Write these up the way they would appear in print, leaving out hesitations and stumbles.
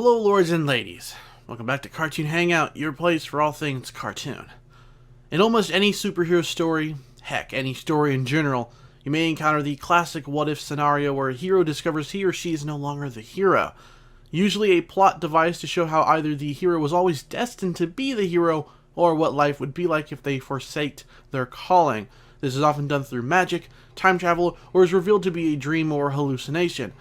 Hello lords and ladies, welcome back to Cartoon Hangout, your place for all things cartoon. In almost any superhero story, heck, any story in general, you may encounter the classic what-if scenario where a hero discovers he or she is no longer the hero. Usually a plot device to show how either the hero was always destined to be the hero, or what life would be like if they forsaked their calling. This is often done through magic, time travel, or is revealed to be a dream or hallucination.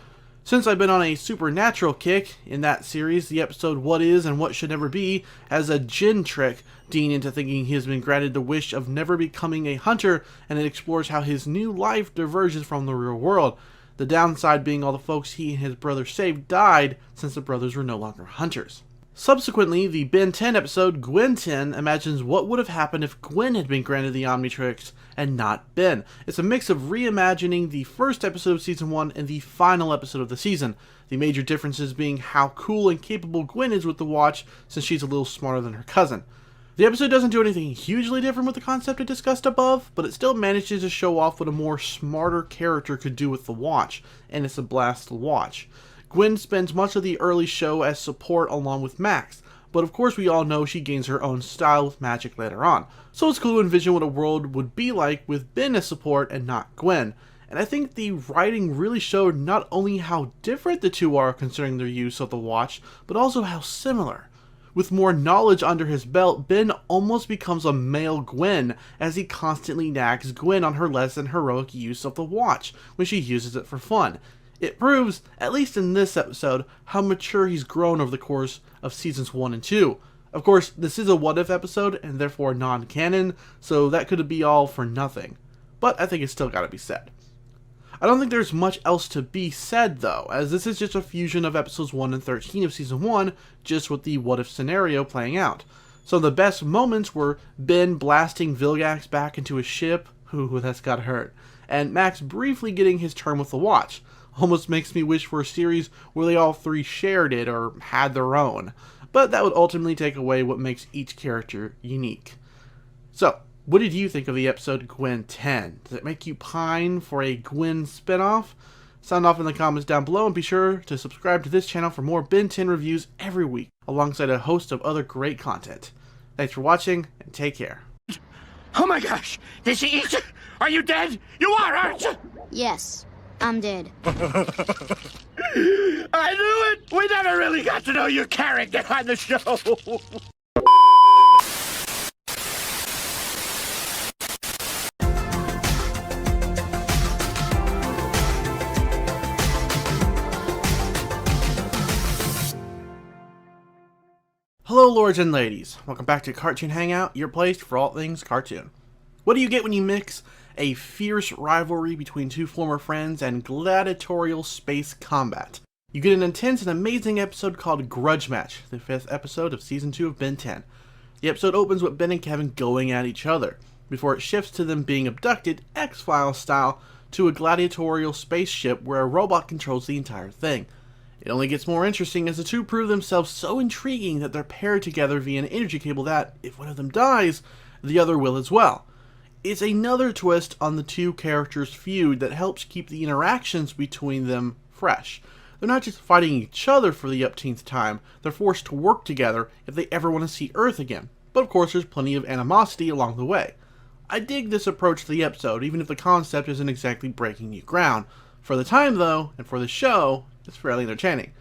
Since I've been on a supernatural kick in that series, the episode What Is and What Should Never Be has a Jinn trick Dean into thinking he has been granted the wish of never becoming a hunter, and it explores how his new life diverges from the real world. The downside being all the folks he and his brother saved died since the brothers were no longer hunters. Subsequently, the Ben 10 episode Gwen 10 imagines what would have happened if Gwen had been granted the Omnitrix and not Ben. It's a mix of reimagining the first episode of Season 1 and the final episode of the season, the major differences being how cool and capable Gwen is with the watch since she's a little smarter than her cousin. The episode doesn't do anything hugely different with the concept I discussed above, but it still manages to show off what a more smarter character could do with the watch, and it's a blast to watch. Gwen spends much of the early show as support along with Max, but of course we all know she gains her own style with magic later on, so it's cool to envision what a world would be like with Ben as support and not Gwen. And I think the writing really showed not only how different the two are considering their use of the watch, but also how similar. With more knowledge under his belt, Ben almost becomes a male Gwen, as he constantly nags Gwen on her less than heroic use of the watch when she uses it for fun. It proves, at least in this episode, how mature he's grown over the course of seasons 1 and 2. Of course, this is a what-if episode, and therefore non-canon, so that could be all for nothing. But I think it's still gotta be said. I don't think there's much else to be said, though, as this is just a fusion of episodes 1 and 13 of season 1, just with the what-if scenario playing out. Some of the best moments were Ben blasting Vilgax back into his ship, that's gotta hurt, and Max briefly getting his turn with the watch. Almost makes me wish for a series where they all three shared it or had their own, but that would ultimately take away what makes each character unique. So, what did you think of the episode Gwen 10? Does it make you pine for a Gwen spinoff? Sound off in the comments down below, and be sure to subscribe to this channel for more Ben 10 reviews every week, alongside a host of other great content. Thanks for watching, and take care. Oh my gosh! Did she eat you? Are you dead? You are, aren't you? Yes, I'm dead. I knew it! We never really got to know your character on the show! Hello lords and ladies, welcome back to Cartoon Hangout, your place for all things cartoon. What do you get when you mix a fierce rivalry between two former friends and gladiatorial space combat? You get an intense and amazing episode called Grudge Match, the 5th episode of Season 2 of Ben 10. The episode opens with Ben and Kevin going at each other, before it shifts to them being abducted, X-Files style, to a gladiatorial spaceship where a robot controls the entire thing. It only gets more interesting as the two prove themselves so intriguing that they're paired together via an energy cable that, if one of them dies, the other will as well. It's another twist on the two characters' feud that helps keep the interactions between them fresh. They're not just fighting each other for the upteenth time, they're forced to work together if they ever want to see Earth again. But of course there's plenty of animosity along the way. I dig this approach to the episode, even if the concept isn't exactly breaking new ground. For the time though, and for the show, it's fairly entertaining.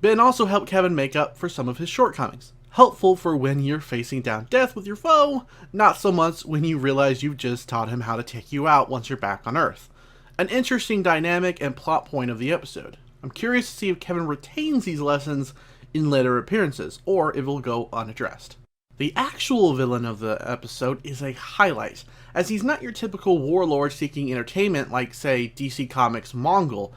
Ben also helped Kevin make up for some of his shortcomings. Helpful for when you're facing down death with your foe, not so much when you realize you've just taught him how to take you out once you're back on Earth. An interesting dynamic and plot point of the episode. I'm curious to see if Kevin retains these lessons in later appearances, or if it'll go unaddressed. The actual villain of the episode is a highlight, as he's not your typical warlord seeking entertainment like, say, DC Comics' Mongol.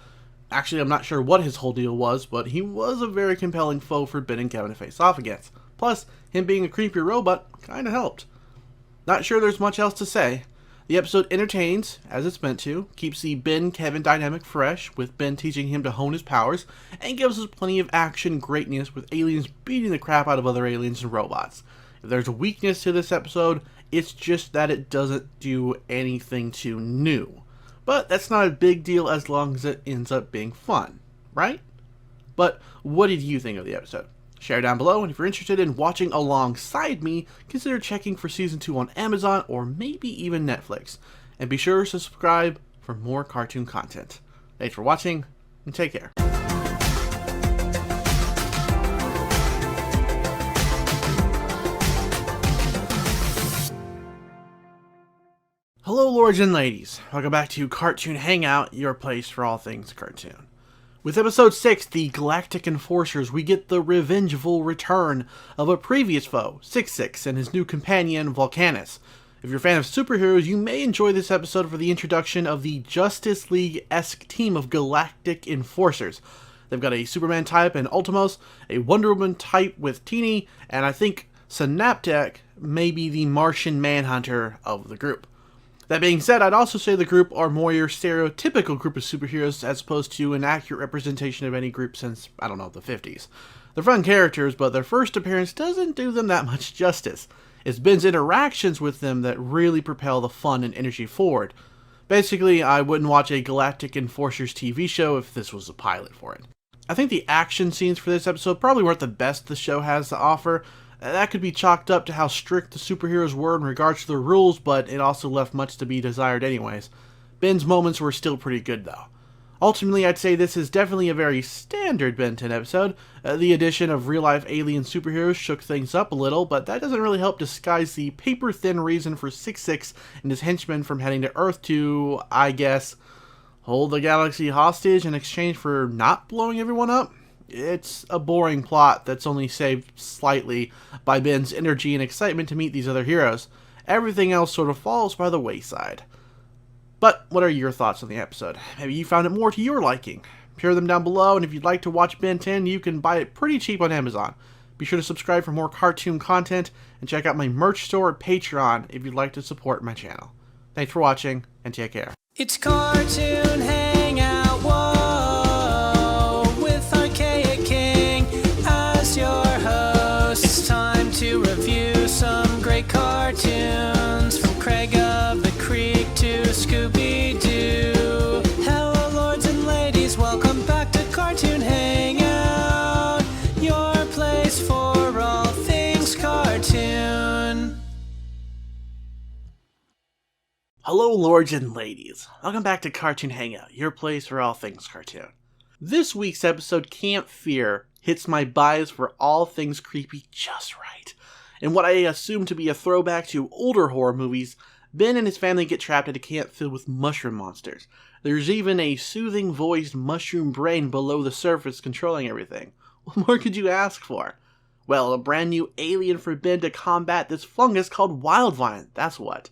Actually, I'm not sure what his whole deal was, but he was a very compelling foe for Ben and Kevin to face off against. Plus, him being a creepy robot kinda helped. Not sure there's much else to say. The episode entertains, as it's meant to, keeps the Ben-Kevin dynamic fresh, with Ben teaching him to hone his powers, and gives us plenty of action greatness with aliens beating the crap out of other aliens and robots. If there's a weakness to this episode, it's just that it doesn't do anything too new. But that's not a big deal as long as it ends up being fun, right? But what did you think of the episode? Share down below, and if you're interested in watching alongside me, consider checking for Season 2 on Amazon or maybe even Netflix. And be sure to subscribe for more cartoon content. Thanks for watching, and take care. Hello lords and ladies, welcome back to Cartoon Hangout, your place for all things cartoon. With episode 6, the Galactic Enforcers, we get the revengeful return of a previous foe, 66, and his new companion, Volcanus. If you're a fan of superheroes, you may enjoy this episode for the introduction of the Justice League-esque team of Galactic Enforcers. They've got a Superman type in Ultimos, a Wonder Woman type with Teeny, and I think Synaptek may be the Martian Manhunter of the group. That being said, I'd also say the group are more your stereotypical group of superheroes as opposed to an accurate representation of any group since, I don't know, the 50s. They're fun characters, but their first appearance doesn't do them that much justice. It's Ben's interactions with them that really propel the fun and energy forward. Basically, I wouldn't watch a Galactic Enforcers TV show if this was a pilot for it. I think the action scenes for this episode probably weren't the best the show has to offer. That could be chalked up to how strict the superheroes were in regards to their rules, but it also left much to be desired anyways. Ben's moments were still pretty good though. Ultimately, I'd say this is definitely a very standard Ben 10 episode. The addition of real-life alien superheroes shook things up a little, but that doesn't really help disguise the paper-thin reason for 66 and his henchmen from heading to Earth to, I guess, hold the galaxy hostage in exchange for not blowing everyone up. It's a boring plot that's only saved slightly by Ben's energy and excitement to meet these other heroes. Everything else sort of falls by the wayside. But what are your thoughts on the episode? Maybe you found it more to your liking. Share them down below, and if you'd like to watch Ben 10, you can buy it pretty cheap on Amazon. Be sure to subscribe for more cartoon content, and check out my merch store at Patreon if you'd like to support my channel. Thanks for watching, and take care. It's Cartoon Hangout, whoa, with Archaic King as your host. It's time to review some great cartoons, from Craig of the Creek to Scooby-Doo. Hello lords and ladies, welcome back to Cartoon Hangout, your place for all things cartoon. Hello lords and ladies, welcome back to Cartoon Hangout, your place for all things cartoon. This week's episode, Camp Fear, hits my bias for all things creepy just right. In what I assume to be a throwback to older horror movies, Ben and his family get trapped at a camp filled with mushroom monsters. There's even a soothing voiced mushroom brain below the surface controlling everything. What more could you ask for? Well, a brand new alien for Ben to combat this fungus called Wildvine, that's what.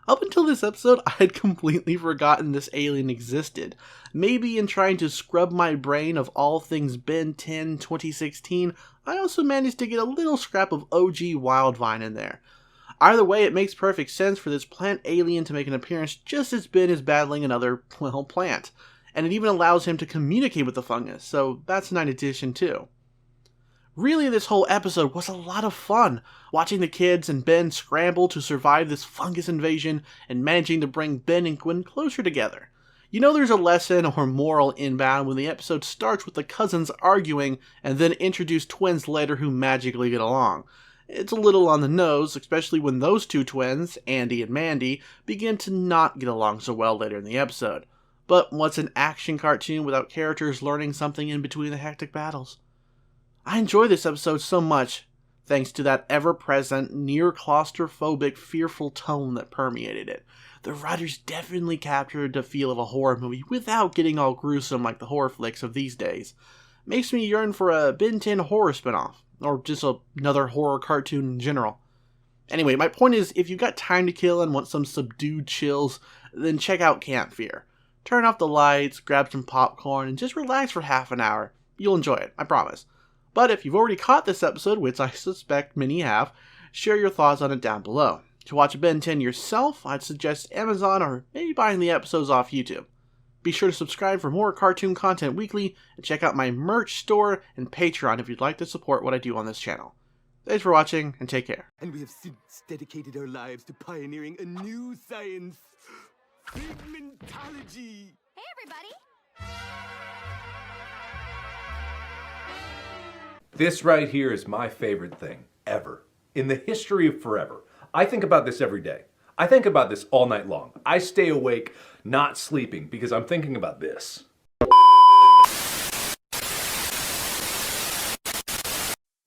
Up until this episode, I had completely forgotten this alien existed. Maybe in trying to scrub my brain of all things Ben 10 2016, I also managed to get a little scrap of OG Wildvine in there. Either way, it makes perfect sense for this plant alien to make an appearance just as Ben is battling another, well, plant. And it even allows him to communicate with the fungus, so that's a nice addition too. Really, this whole episode was a lot of fun, watching the kids and Ben scramble to survive this fungus invasion and managing to bring Ben and Gwen closer together. You know there's a lesson or moral inbound when the episode starts with the cousins arguing and then introduce twins later who magically get along. It's a little on the nose, especially when those two twins, Andy and Mandy, begin to not get along so well later in the episode. But what's an action cartoon without characters learning something in between the hectic battles? I enjoy this episode so much, thanks to that ever-present, near-claustrophobic, fearful tone that permeated it. The writers definitely captured the feel of a horror movie without getting all gruesome like the horror flicks of these days. Makes me yearn for a Ben 10 horror spinoff, or just another horror cartoon in general. Anyway, my point is, if you've got time to kill and want some subdued chills, then check out Camp Fear. Turn off the lights, grab some popcorn, and just relax for half an hour. You'll enjoy it, I promise. But if you've already caught this episode, which I suspect many have, share your thoughts on it down below. To watch Ben 10 yourself, I'd suggest Amazon or maybe buying the episodes off YouTube. Be sure to subscribe for more cartoon content weekly, and check out my merch store and Patreon if you'd like to support what I do on this channel. Thanks for watching, and take care. And we have since dedicated our lives to pioneering a new science, pigmentology. Hey, everybody! This right here is my favorite thing ever. In the history of forever. I think about this every day. I think about this all night long. I stay awake, not sleeping, because I'm thinking about this.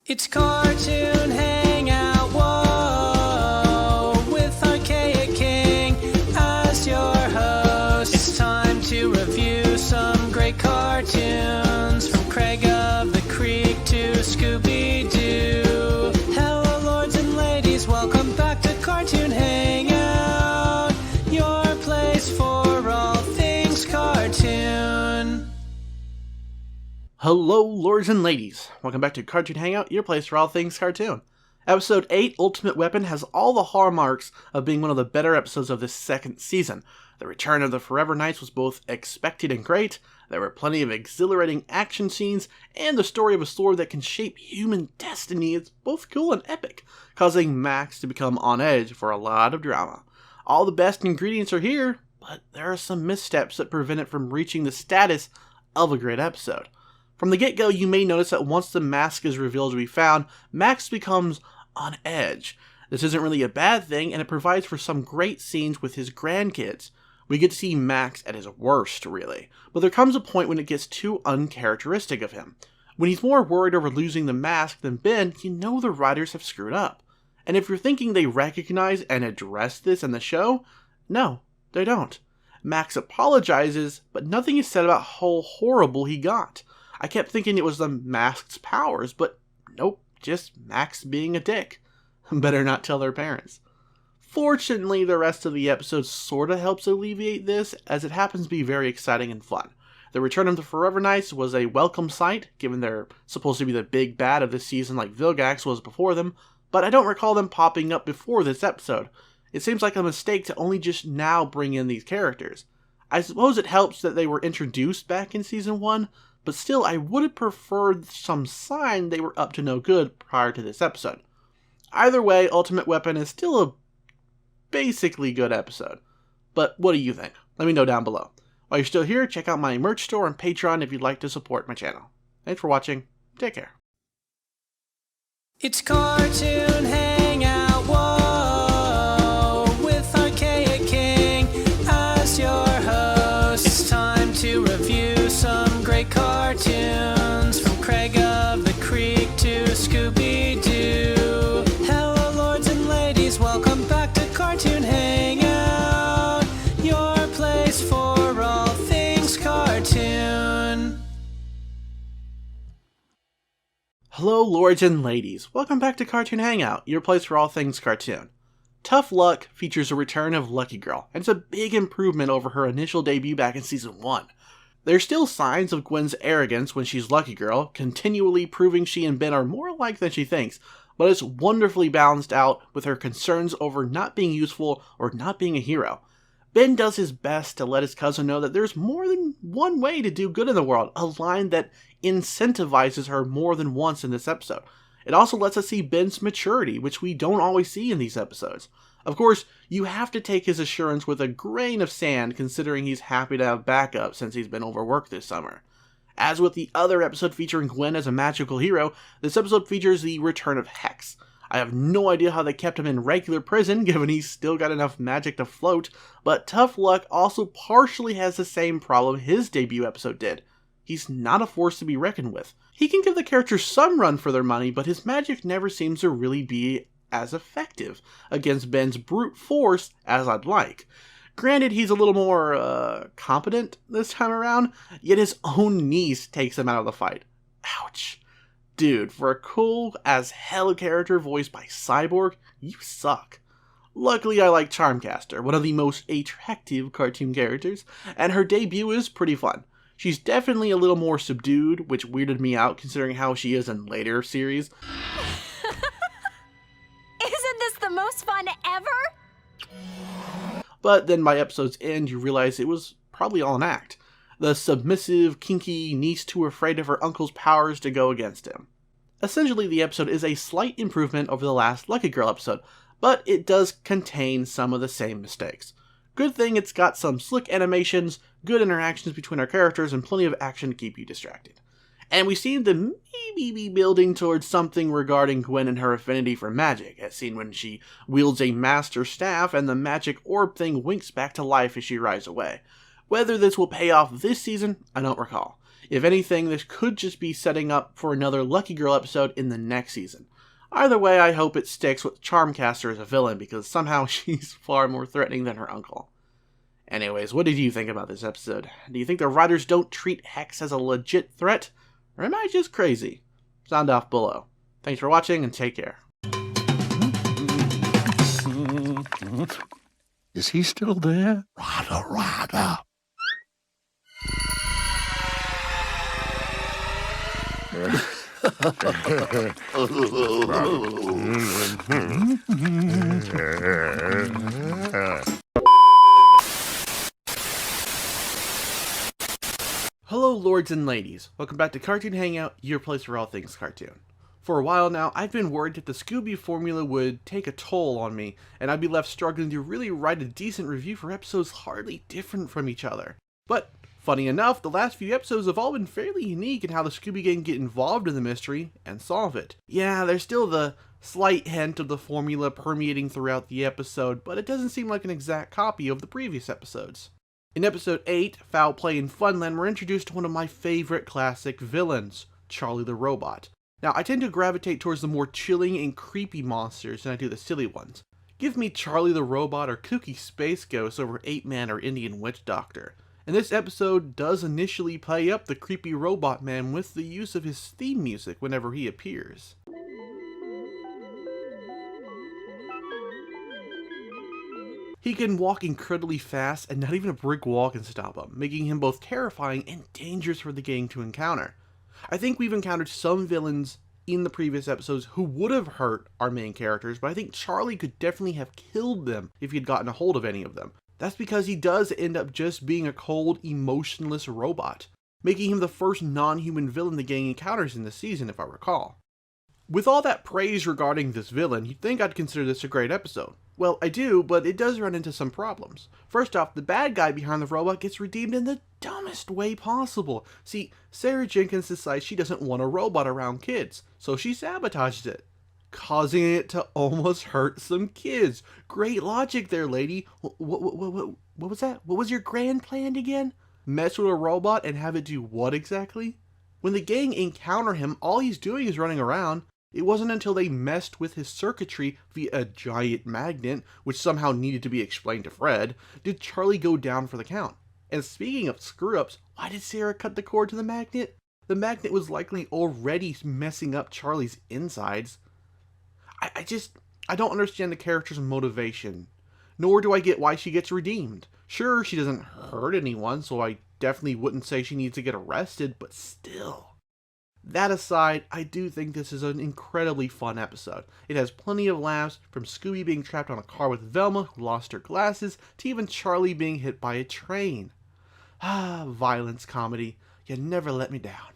It's Cartoon Hangout, whoa, with Archaic King as your host. It's time to review some great cartoons, from Craig of the Creek to Scooby-Doo. Hello, lords and ladies, welcome back to Cartoon Hangout, your place for all things cartoon. Hello, lords and ladies. Welcome back to Cartoon Hangout, your place for all things cartoon. Episode 8, Ultimate Weapon, has all the hallmarks of being one of the better episodes of this second season. The return of the Forever Knights was both expected and great, there were plenty of exhilarating action scenes, and the story of a sword that can shape human destiny is both cool and epic, causing Max to become on edge for a lot of drama. All the best ingredients are here, but there are some missteps that prevent it from reaching the status of a great episode. From the get-go, you may notice that once the mask is revealed to be found, Max becomes on edge. This isn't really a bad thing, and it provides for some great scenes with his grandkids. We get to see Max at his worst, really, but there comes a point when it gets too uncharacteristic of him. When he's more worried over losing the mask than Ben, you know the writers have screwed up. And if you're thinking they recognize and address this in the show, no, they don't. Max apologizes, but nothing is said about how horrible he got. I kept thinking it was the mask's powers, but nope, just Max being a dick. Better not tell their parents. Fortunately, the rest of the episode sorta helps alleviate this, as it happens to be very exciting and fun. The return of the Forever Knights was a welcome sight, given they're supposed to be the big bad of this season like Vilgax was before them, but I don't recall them popping up before this episode. It seems like a mistake to only just now bring in these characters. I suppose it helps that they were introduced back in Season 1, but still, I would have preferred some sign they were up to no good prior to this episode. Either way, Ultimate Weapon is still a basically good episode. But what do you think? Let me know down below. While you're still here, check out my merch store and Patreon if you'd like to support my channel. Thanks for watching. Take care. It's Cartoon Hangout, whoa, with Archaic King as your host. It's time to review some great cartoons, from Craig of the Creek to Scooby-Doo. Hello, lords and ladies, welcome back to Cartoon Hangout, your place for all things cartoon. Hello, lords and ladies. Welcome back to Cartoon Hangout, your place for all things cartoon. Tough Luck features a return of Lucky Girl, and it's a big improvement over her initial debut back in Season 1. There's still signs of Gwen's arrogance when she's Lucky Girl, continually proving she and Ben are more alike than she thinks, but it's wonderfully balanced out with her concerns over not being useful or not being a hero. Ben does his best to let his cousin know that there's more than one way to do good in the world, a line that incentivizes her more than once in this episode. It also lets us see Ben's maturity, which we don't always see in these episodes. Of course, you have to take his assurance with a grain of sand, considering he's happy to have backup since he's been overworked this summer. As with the other episode featuring Gwen as a magical hero, this episode features the return of Hex. I have no idea how they kept him in regular prison, given he's still got enough magic to float, but Tough Luck also partially has the same problem his debut episode did. He's not a force to be reckoned with. He can give the characters some run for their money, but his magic never seems to really be as effective against Ben's brute force as I'd like. Granted, he's a little more competent this time around, yet his own niece takes him out of the fight. Ouch. Dude, for a cool as hell character voiced by Cyborg, you suck. Luckily, I like Charmcaster, one of the most attractive cartoon characters, and her debut is pretty fun. She's definitely a little more subdued, which weirded me out considering how she is in later series. Isn't this the most fun ever? But then by episode's end, you realize it was probably all an act. The submissive, kinky niece too afraid of her uncle's powers to go against him. Essentially, the episode is a slight improvement over the last Lucky Girl episode, but it does contain some of the same mistakes. Good thing it's got some slick animations, good interactions between our characters, and plenty of action to keep you distracted. And we seem to maybe be building towards something regarding Gwen and her affinity for magic, as seen when she wields a master staff and the magic orb thing winks back to life as she rides away. Whether this will pay off this season, I don't recall. If anything, this could just be setting up for another Lucky Girl episode in the next season. Either way, I hope it sticks with Charmcaster as a villain, because somehow she's far more threatening than her uncle. Anyways, what did you think about this episode? Do you think the writers don't treat Hex as a legit threat? Or am I just crazy? Sound off below. Thanks for watching and take care. Is he still there? Rada. Hello lords and ladies, welcome back to Cartoon Hangout, your place for all things cartoon. For a while now, I've been worried that the Scooby formula would take a toll on me, and I'd be left struggling to really write a decent review for episodes hardly different from each other. But, funny enough, the last few episodes have all been fairly unique in how the Scooby Gang get involved in the mystery and solve it. Yeah, there's still the slight hint of the formula permeating throughout the episode, but it doesn't seem like an exact copy of the previous episodes. In episode 8, Foul Play in Funland, we're introduced to one of my favorite classic villains, Charlie the Robot. Now, I tend to gravitate towards the more chilling and creepy monsters than I do the silly ones. Give me Charlie the Robot or kooky Space Ghost over Ape Man or Indian Witch Doctor. And this episode does initially play up the creepy Robot Man with the use of his theme music whenever he appears. He can walk incredibly fast and not even a brick wall can stop him, making him both terrifying and dangerous for the gang to encounter. I think we've encountered some villains in the previous episodes who would have hurt our main characters, but I think Charlie could definitely have killed them if he'd gotten a hold of any of them. That's because he does end up just being a cold, emotionless robot, making him the first non-human villain the gang encounters in this season, if I recall. With all that praise regarding this villain, you'd think I'd consider this a great episode. Well, I do, but it does run into some problems. First off, the bad guy behind the robot gets redeemed in the dumbest way possible. See, Sarah Jenkins decides she doesn't want a robot around kids, so she sabotages it, causing it to almost hurt some kids. Great logic there, lady. What was that? What was your grand plan again? Mess with a robot and have it do what exactly? When the gang encounter him, all he's doing is running around. It wasn't until they messed with his circuitry via a giant magnet, which somehow needed to be explained to Fred, did Charlie go down for the count. And speaking of screw-ups, why did Sarah cut the cord to the magnet? The magnet was likely already messing up Charlie's insides. I don't understand the character's motivation, nor do I get why she gets redeemed. Sure, she doesn't hurt anyone, so I definitely wouldn't say she needs to get arrested, but still. That aside, I do think this is an incredibly fun episode. It has plenty of laughs, from Scooby being trapped on a car with Velma, who lost her glasses, to even Charlie being hit by a train. Violence comedy. You never let me down.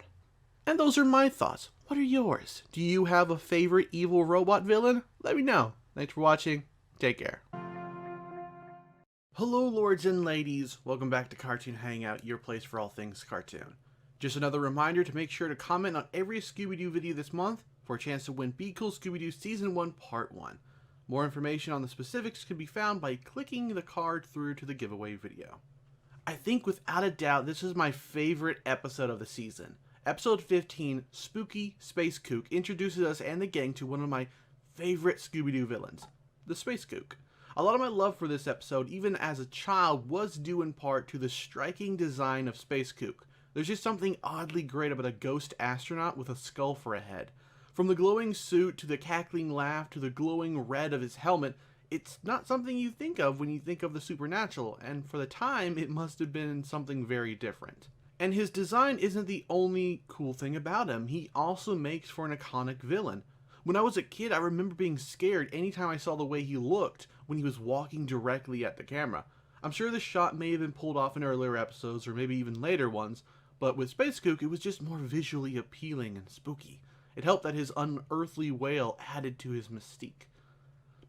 And those are my thoughts. What are yours? Do you have a favorite evil robot villain? Let me know. Thanks for watching. Take care. Hello lords and ladies, welcome back to Cartoon Hangout, your place for all things cartoon. Just another reminder to make sure to comment on every Scooby-Doo video this month for a chance to win Be Cool Scooby-Doo Season 1 Part 1. More information on the specifics can be found by clicking the card through to the giveaway video. I think without a doubt this is my favorite episode of the season. Episode 15, Spooky Space Kook, introduces us and the gang to one of my favorite Scooby-Doo villains, the Space Kook. A lot of my love for this episode, even as a child, was due in part to the striking design of Space Kook. There's just something oddly great about a ghost astronaut with a skull for a head. From the glowing suit to the cackling laugh to the glowing red of his helmet, it's not something you think of when you think of the supernatural, and for the time, it must have been something very different. And his design isn't the only cool thing about him, he also makes for an iconic villain. When I was a kid, I remember being scared anytime I saw the way he looked when he was walking directly at the camera. I'm sure this shot may have been pulled off in earlier episodes or maybe even later ones, but with Space Kook, it was just more visually appealing and spooky. It helped that his unearthly wail added to his mystique.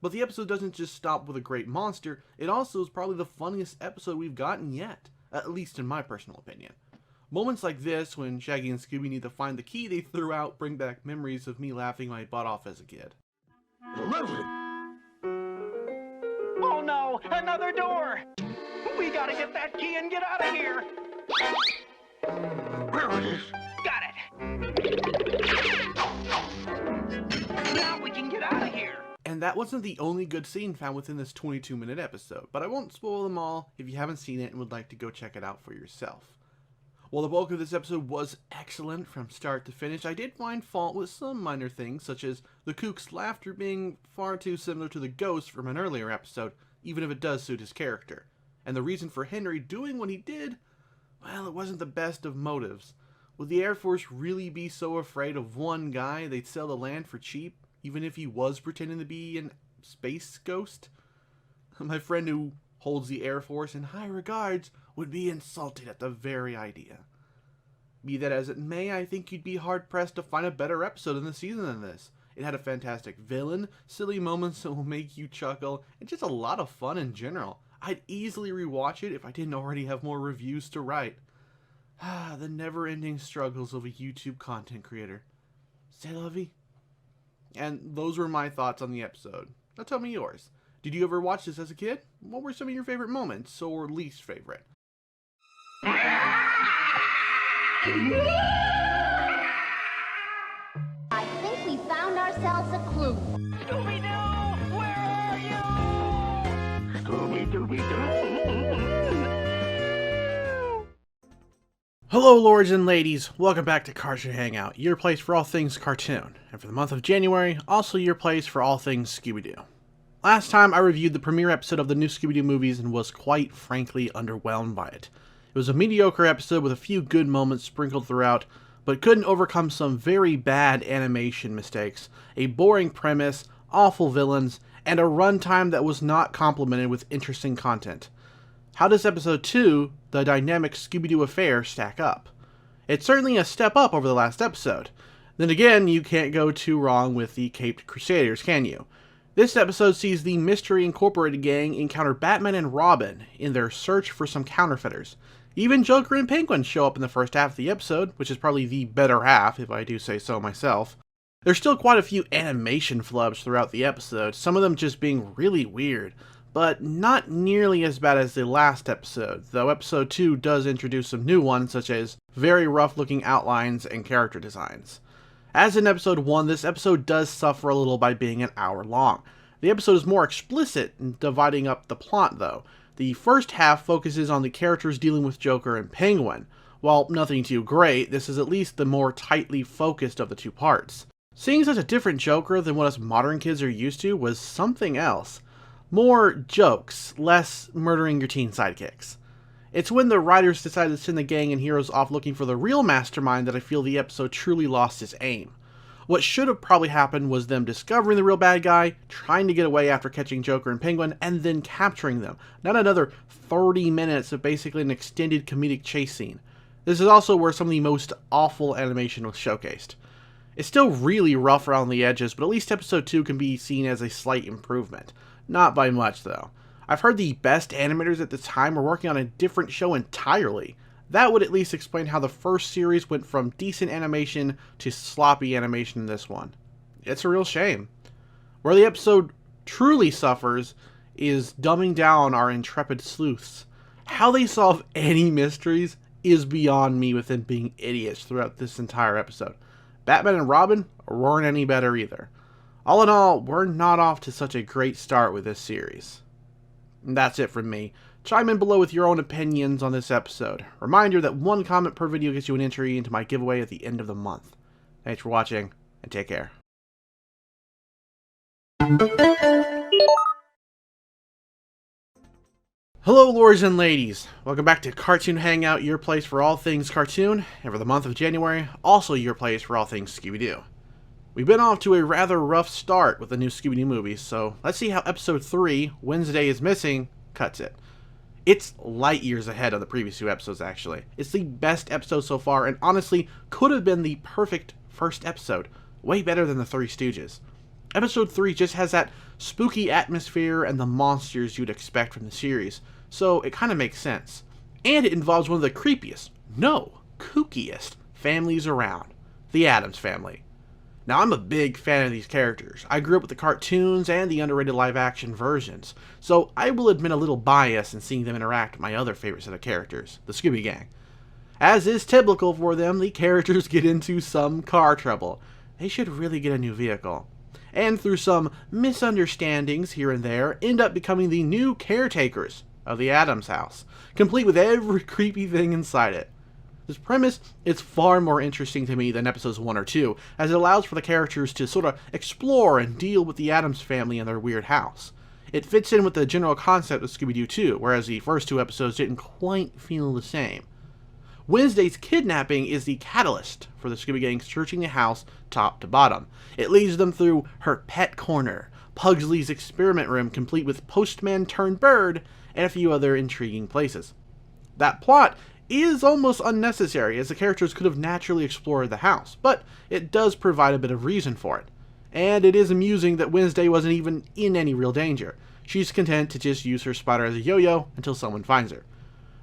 But the episode doesn't just stop with a great monster, it also is probably the funniest episode we've gotten yet, at least in my personal opinion. Moments like this, when Shaggy and Scooby need to find the key they threw out, bring back memories of me laughing my butt off as a kid. Oh no, another door! We gotta get that key and get out of here! Got it! Now we can get out of here! And that wasn't the only good scene found within this 22-minute episode, but I won't spoil them all if you haven't seen it and would like to go check it out for yourself. While the bulk of this episode was excellent from start to finish, I did find fault with some minor things, such as the kook's laughter being far too similar to the ghost from an earlier episode, even if it does suit his character. And the reason for Henry doing what he did, well, it wasn't the best of motives. Would the Air Force really be so afraid of one guy they'd sell the land for cheap, even if he was pretending to be a space ghost? My friend who holds the Air Force in high regards would be insulted at the very idea. Be that as it may, I think you'd be hard-pressed to find a better episode in the season than this. It had a fantastic villain, silly moments that will make you chuckle, and just a lot of fun in general. I'd easily rewatch it if I didn't already have more reviews to write. The never-ending struggles of a YouTube content creator. C'est la vie. And those were my thoughts on the episode. Now tell me yours. Did you ever watch this as a kid? What were some of your favorite moments, or least favorite? I think we found ourselves a clue. Scooby-Doo! Where are you? Scooby-Dooby-Doo! Hello lords and ladies, welcome back to Cartoon Hangout, your place for all things cartoon, and for the month of January, also your place for all things Scooby-Doo. Last time I reviewed the premiere episode of the new Scooby-Doo movies and was quite frankly underwhelmed by it. It was a mediocre episode with a few good moments sprinkled throughout, but couldn't overcome some very bad animation mistakes, a boring premise, awful villains, and a runtime that was not complemented with interesting content. How does episode 2, the dynamic Scooby-Doo affair, stack up? It's certainly a step up over the last episode. Then again, you can't go too wrong with the Caped Crusaders, can you? This episode sees the Mystery Incorporated gang encounter Batman and Robin in their search for some counterfeiters. Even Joker and Penguin show up in the first half of the episode, which is probably the better half, if I do say so myself. There's still quite a few animation flubs throughout the episode, some of them just being really weird, but not nearly as bad as the last episode, though episode 2 does introduce some new ones, such as very rough-looking outlines and character designs. As in episode 1, this episode does suffer a little by being an hour long. The episode is more explicit in dividing up the plot, though. The first half focuses on the characters dealing with Joker and Penguin. While nothing too great, this is at least the more tightly focused of the two parts. Seeing such a different Joker than what us modern kids are used to was something else. More jokes, less murdering your teen sidekicks. It's when the writers decided to send the gang and heroes off looking for the real mastermind that I feel the episode truly lost its aim. What should have probably happened was them discovering the real bad guy, trying to get away after catching Joker and Penguin, and then capturing them. Not another 30 minutes of basically an extended comedic chase scene. This is also where some of the most awful animation was showcased. It's still really rough around the edges, but at least episode 2 can be seen as a slight improvement. Not by much, though. I've heard the best animators at the time were working on a different show entirely. That would at least explain how the first series went from decent animation to sloppy animation in this one. It's a real shame. Where the episode truly suffers is dumbing down our intrepid sleuths. How they solve any mysteries is beyond me with them being idiots throughout this entire episode. Batman and Robin weren't any better either. All in all, we're not off to such a great start with this series. And that's it from me. Chime in below with your own opinions on this episode. Reminder that one comment per video gets you an entry into my giveaway at the end of the month. Thanks for watching, and take care. Hello lords and ladies, welcome back to Cartoon Hangout, your place for all things cartoon, and for the month of January, also your place for all things Scooby-Doo. We've been off to a rather rough start with the new Scooby-Doo movies, so let's see how episode 3, Wednesday is Missing, cuts it. It's light years ahead of the previous 2 episodes, actually. It's the best episode so far, and honestly, could have been the perfect first episode. Way better than the Three Stooges. Episode 3 just has that spooky atmosphere and the monsters you'd expect from the series, so it kind of makes sense. And it involves one of the creepiest, no, kookiest families around, the Addams Family. Now, I'm a big fan of these characters. I grew up with the cartoons and the underrated live-action versions, so I will admit a little bias in seeing them interact with my other favorite set of characters, the Scooby Gang. As is typical for them, the characters get into some car trouble. They should really get a new vehicle. And through some misunderstandings here and there, end up becoming the new caretakers of the Addams house, complete with every creepy thing inside it. This premise is far more interesting to me than episodes 1 or 2, as it allows for the characters to sort of explore and deal with the Addams family and their weird house. It fits in with the general concept of Scooby-Doo 2, whereas the first 2 episodes didn't quite feel the same. Wednesday's kidnapping is the catalyst for the Scooby Gang searching the house top to bottom. It leads them through her pet corner, Pugsley's experiment room complete with postman turned bird, and a few other intriguing places. That plot is almost unnecessary, as the characters could have naturally explored the house, but it does provide a bit of reason for it. And it is amusing that Wednesday wasn't even in any real danger. She's content to just use her spider as a yo-yo until someone finds her.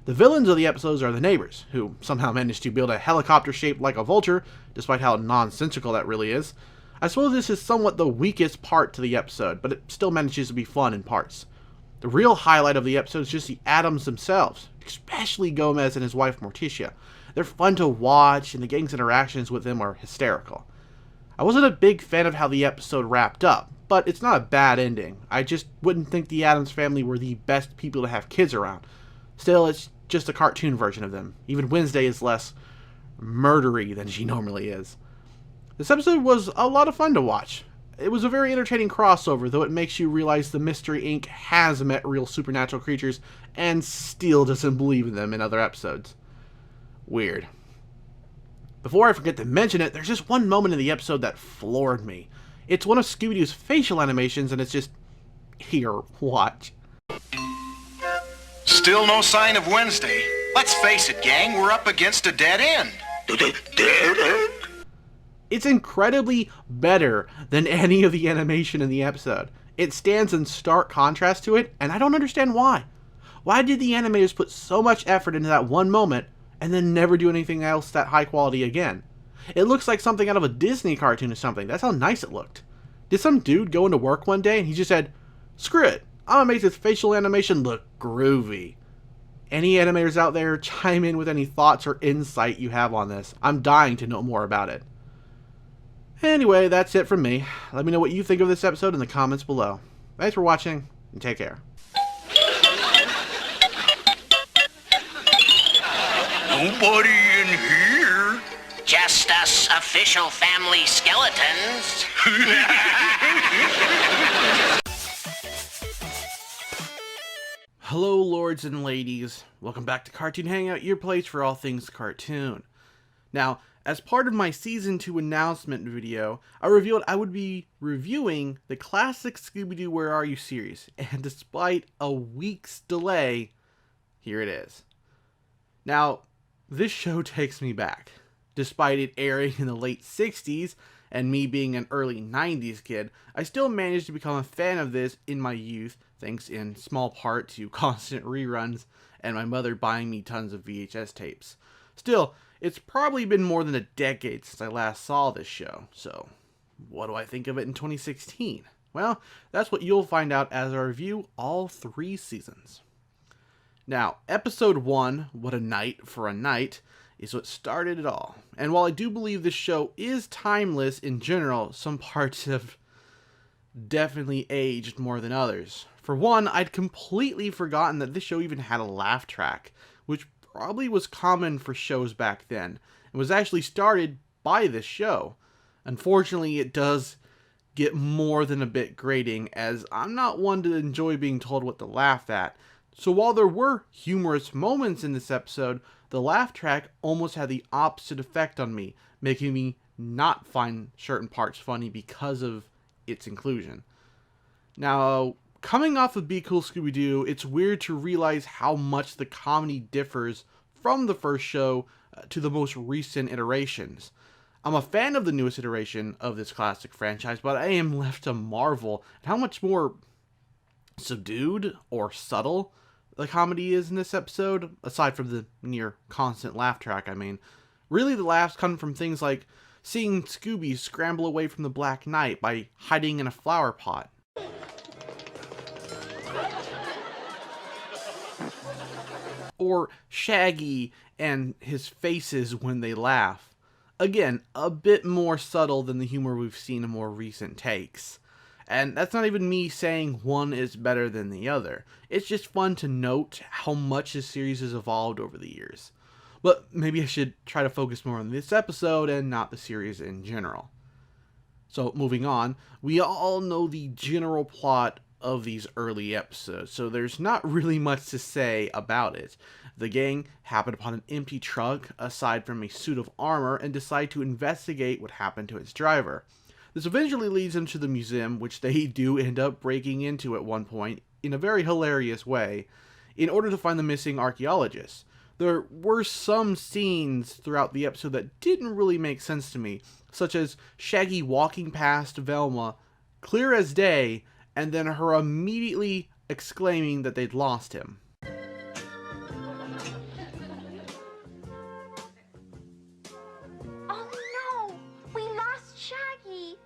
The villains of the episodes are the neighbors, who somehow managed to build a helicopter shaped like a vulture, despite how nonsensical that really is. I suppose this is somewhat the weakest part to the episode, but it still manages to be fun in parts. The real highlight of the episode is just the Addams themselves, especially Gomez and his wife Morticia. They're fun to watch, and the gang's interactions with them are hysterical. I wasn't a big fan of how the episode wrapped up, but it's not a bad ending. I just wouldn't think the Addams family were the best people to have kids around. Still, it's just a cartoon version of them. Even Wednesday is less murdery than she normally is. This episode was a lot of fun to watch. It was a very entertaining crossover, though it makes you realize the Mystery Inc. has met real supernatural creatures and still doesn't believe in them in other episodes. Weird. Before I forget to mention it, there's just one moment in the episode that floored me. It's one of Scooby-Doo's facial animations, and it's just... here, watch. Still no sign of Wednesday. Let's face it, gang, we're up against a dead end. Dead end? It's incredibly better than any of the animation in the episode. It stands in stark contrast to it, and I don't understand why. Why did the animators put so much effort into that one moment, and then never do anything else that high quality again? It looks like something out of a Disney cartoon or something. That's how nice it looked. Did some dude go into work one day and he just said, "Screw it, I'm gonna make this facial animation look groovy"? Any animators out there, chime in with any thoughts or insight you have on this. I'm dying to know more about it. Anyway, that's it from me. Let me know what you think of this episode in the comments below. Thanks for watching, and take care. Nobody in here. Just us official family skeletons. Hello, lords and ladies. Welcome back to Cartoon Hangout, your place for all things cartoon. Now, as part of my Season 2 announcement video, I revealed I would be reviewing the classic Scooby-Doo Where Are You series, and despite a week's delay, here it is. Now, this show takes me back. Despite it airing in the late 60s, and me being an early 90s kid, I still managed to become a fan of this in my youth, thanks in small part to constant reruns and my mother buying me tons of VHS tapes. Still, it's probably been more than a decade since I last saw this show, so what do I think of it in 2016? Well, that's what you'll find out as I review all 3 seasons. Now, episode 1, What a Night for a Night, is what started it all. And while I do believe this show is timeless in general, some parts have definitely aged more than others. For one, I'd completely forgotten that this show even had a laugh track, which probably was common for shows back then, and was actually started by this show. Unfortunately, it does get more than a bit grating, as I'm not one to enjoy being told what to laugh at. So while there were humorous moments in this episode, the laugh track almost had the opposite effect on me, making me not find certain parts funny because of its inclusion. Now, coming off of Be Cool Scooby-Doo, it's weird to realize how much the comedy differs from the first show to the most recent iterations. I'm a fan of the newest iteration of this classic franchise, but I am left to marvel at how much more subdued or subtle the comedy is in this episode, aside from the near constant laugh track, I mean. Really, the laughs come from things like seeing Scooby scramble away from the Black Knight by hiding in a flower pot. Or Shaggy and his faces when they laugh. Again, a bit more subtle than the humor we've seen in more recent takes. And that's not even me saying one is better than the other. It's just fun to note how much this series has evolved over the years. But maybe I should try to focus more on this episode and not the series in general. So moving on, we all know the general plot of these early episodes, so there's not really much to say about it. The gang happen upon an empty truck aside from a suit of armor and decide to investigate what happened to its driver. This eventually leads them to the museum, which they do end up breaking into at one point in a very hilarious way, in order to find the missing archaeologist. There were some scenes throughout the episode that didn't really make sense to me, such as Shaggy walking past Velma, clear as day, and then her immediately exclaiming that they'd lost him. Oh no! We lost Shaggy!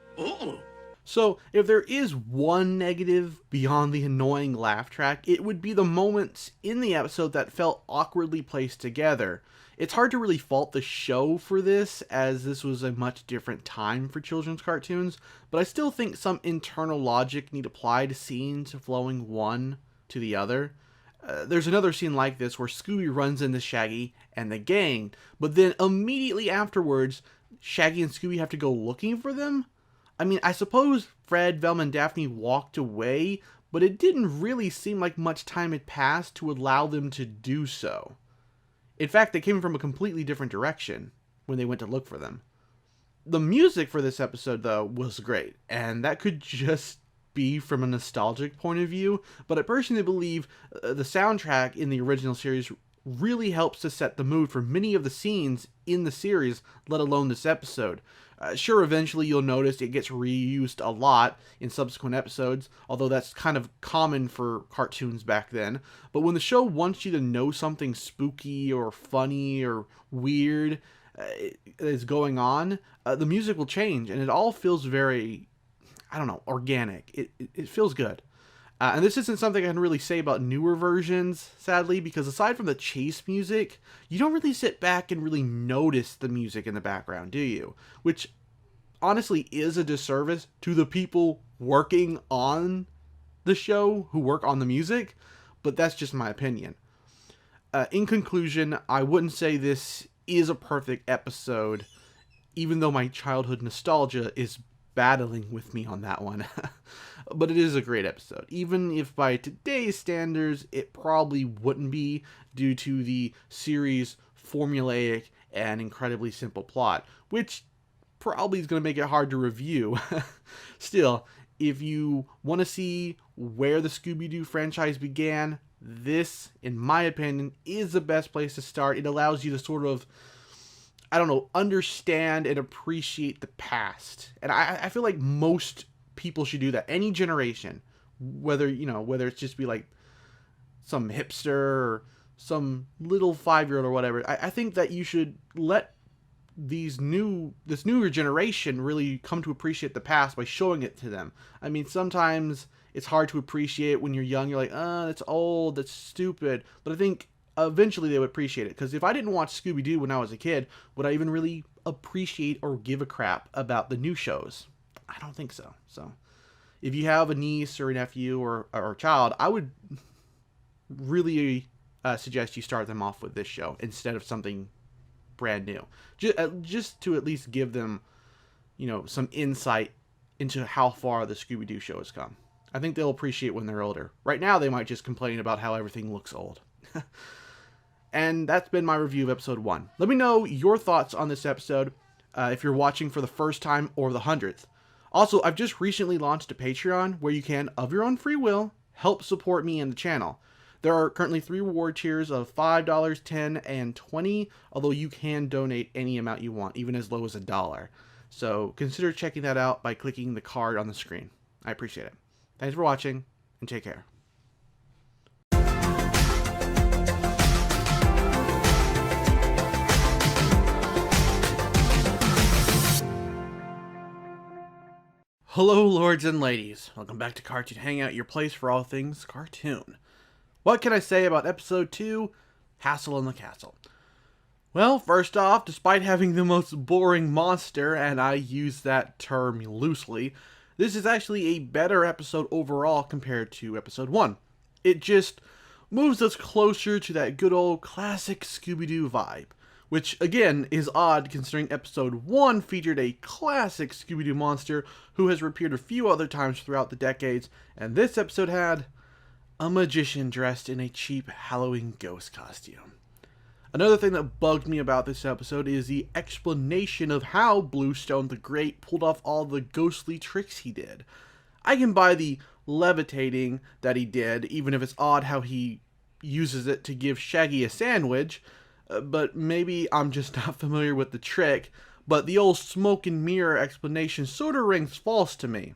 So, if there is one negative beyond the annoying laugh track, it would be the moments in the episode that felt awkwardly placed together. It's hard to really fault the show for this, as this was a much different time for children's cartoons, but I still think some internal logic need apply to scenes flowing one to the other. There's another scene like this where Scooby runs into Shaggy and the gang, but then immediately afterwards, Shaggy and Scooby have to go looking for them? I mean, I suppose Fred, Velma, and Daphne walked away, but it didn't really seem like much time had passed to allow them to do so. In fact, they came from a completely different direction when they went to look for them. The music for this episode, though, was great, and that could just be from a nostalgic point of view, but I personally believe the soundtrack in the original series really helps to set the mood for many of the scenes in the series, let alone this episode. Sure, eventually you'll notice it gets reused a lot in subsequent episodes, although that's kind of common for cartoons back then. But when the show wants you to know something spooky or funny or weird is going on, the music will change, and it all feels very, organic. It feels good. And this isn't something I can really say about newer versions, sadly, because aside from the chase music, you don't really sit back and really notice the music in the background, do you? Which honestly is a disservice to the people working on the show who work on the music, but that's just my opinion. In conclusion, I wouldn't say this is a perfect episode, even though my childhood nostalgia is battling with me on that one. But it is a great episode, even if by today's standards it probably wouldn't be due to the series' formulaic and incredibly simple plot, which probably is going to make it hard to review. Still, if you want to see where the Scooby-Doo franchise began, this, in my opinion, is the best place to start. It allows you to sort of, understand and appreciate the past. And I feel like most people should do that. Any generation, whether it's just be like some hipster or some little 5-year-old or whatever. I think that you should let this newer generation really come to appreciate the past by showing it to them. I mean, sometimes it's hard to appreciate when you're young. You're like, that's old, that's stupid. But I think eventually they would appreciate it. Because if I didn't watch Scooby-Doo when I was a kid, would I even really appreciate or give a crap about the new shows? I don't think so. So if you have a niece or a nephew or a child, I would really suggest you start them off with this show instead of something brand new. Just to at least give them, some insight into how far the Scooby-Doo show has come. I think they'll appreciate when they're older. Right now, they might just complain about how everything looks old. And that's been my review of episode 1. Let me know your thoughts on this episode if you're watching for the first time or the 100th. Also, I've just recently launched a Patreon where you can, of your own free will, help support me and the channel. There are currently 3 reward tiers of $5, $10, and $20, although you can donate any amount you want, even as low as $1. So consider checking that out by clicking the card on the screen. I appreciate it. Thanks for watching, and take care. Hello, lords and ladies. Welcome back to Cartoon Hangout, your place for all things cartoon. What can I say about Episode 2, Hassle in the Castle? Well, first off, despite having the most boring monster, and I use that term loosely, this is actually a better episode overall compared to Episode 1. It just moves us closer to that good old classic Scooby-Doo vibe, which again is odd considering Episode 1 featured a classic Scooby-Doo monster who has appeared a few other times throughout the decades, and this episode had a magician dressed in a cheap Halloween ghost costume. Another thing that bugged me about this episode is the explanation of how Bluestone the Great pulled off all the ghostly tricks he did. I can buy the levitating that he did, even if it's odd how he uses it to give Shaggy a sandwich, but maybe I'm just not familiar with the trick, but the old smoke and mirror explanation sort of rings false to me.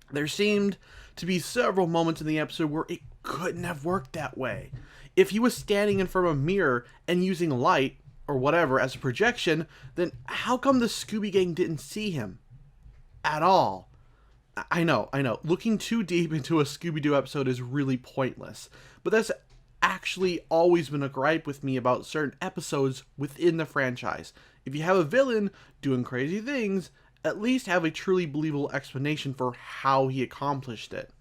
There seemed to be several moments in the episode where it couldn't have worked that way. If he was standing in front of a mirror and using light, or whatever, as a projection, then how come the Scooby Gang didn't see him? At all. I know, looking too deep into a Scooby-Doo episode is really pointless, but that's actually always been a gripe with me about certain episodes within the franchise. If you have a villain doing crazy things, at least have a truly believable explanation for how he accomplished it.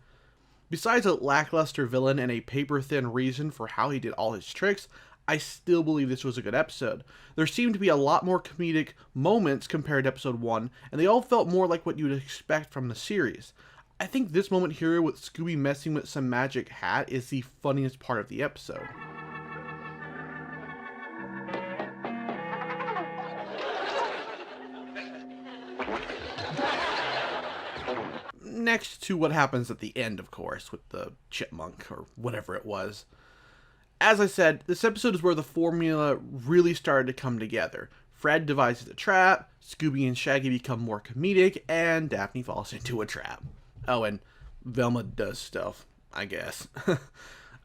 Besides a lackluster villain and a paper-thin reason for how he did all his tricks, I still believe this was a good episode. There seemed to be a lot more comedic moments compared to Episode 1, and they all felt more like what you would expect from the series. I think this moment here with Scooby messing with some magic hat is the funniest part of the episode. Next to what happens at the end, of course, with the chipmunk, or whatever it was. As I said, this episode is where the formula really started to come together. Fred devises a trap, Scooby and Shaggy become more comedic, and Daphne falls into a trap. Oh, and Velma does stuff, I guess. I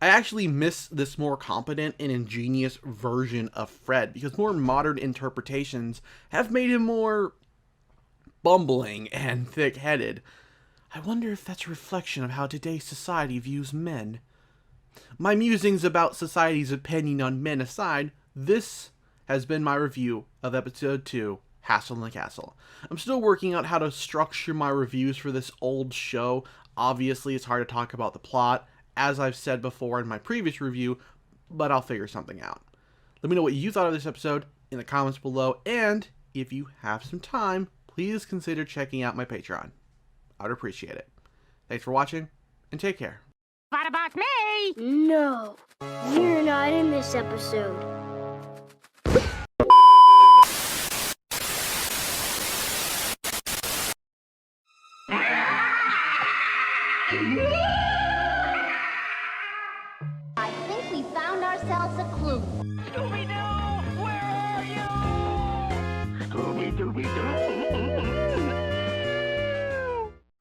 actually miss this more competent and ingenious version of Fred, because more modern interpretations have made him more bumbling and thick-headed. I wonder if that's a reflection of how today's society views men. My musings about society's opinion on men aside, this has been my review of Episode 2, Hassle in the Castle. I'm still working out how to structure my reviews for this old show. Obviously, it's hard to talk about the plot, as I've said before in my previous review, but I'll figure something out. Let me know what you thought of this episode in the comments below, and if you have some time, please consider checking out my Patreon. I'd appreciate it. Thanks for watching, and take care. What about me? No, you're not in this episode. I think we found ourselves a clue. Scooby-Doo, where are you?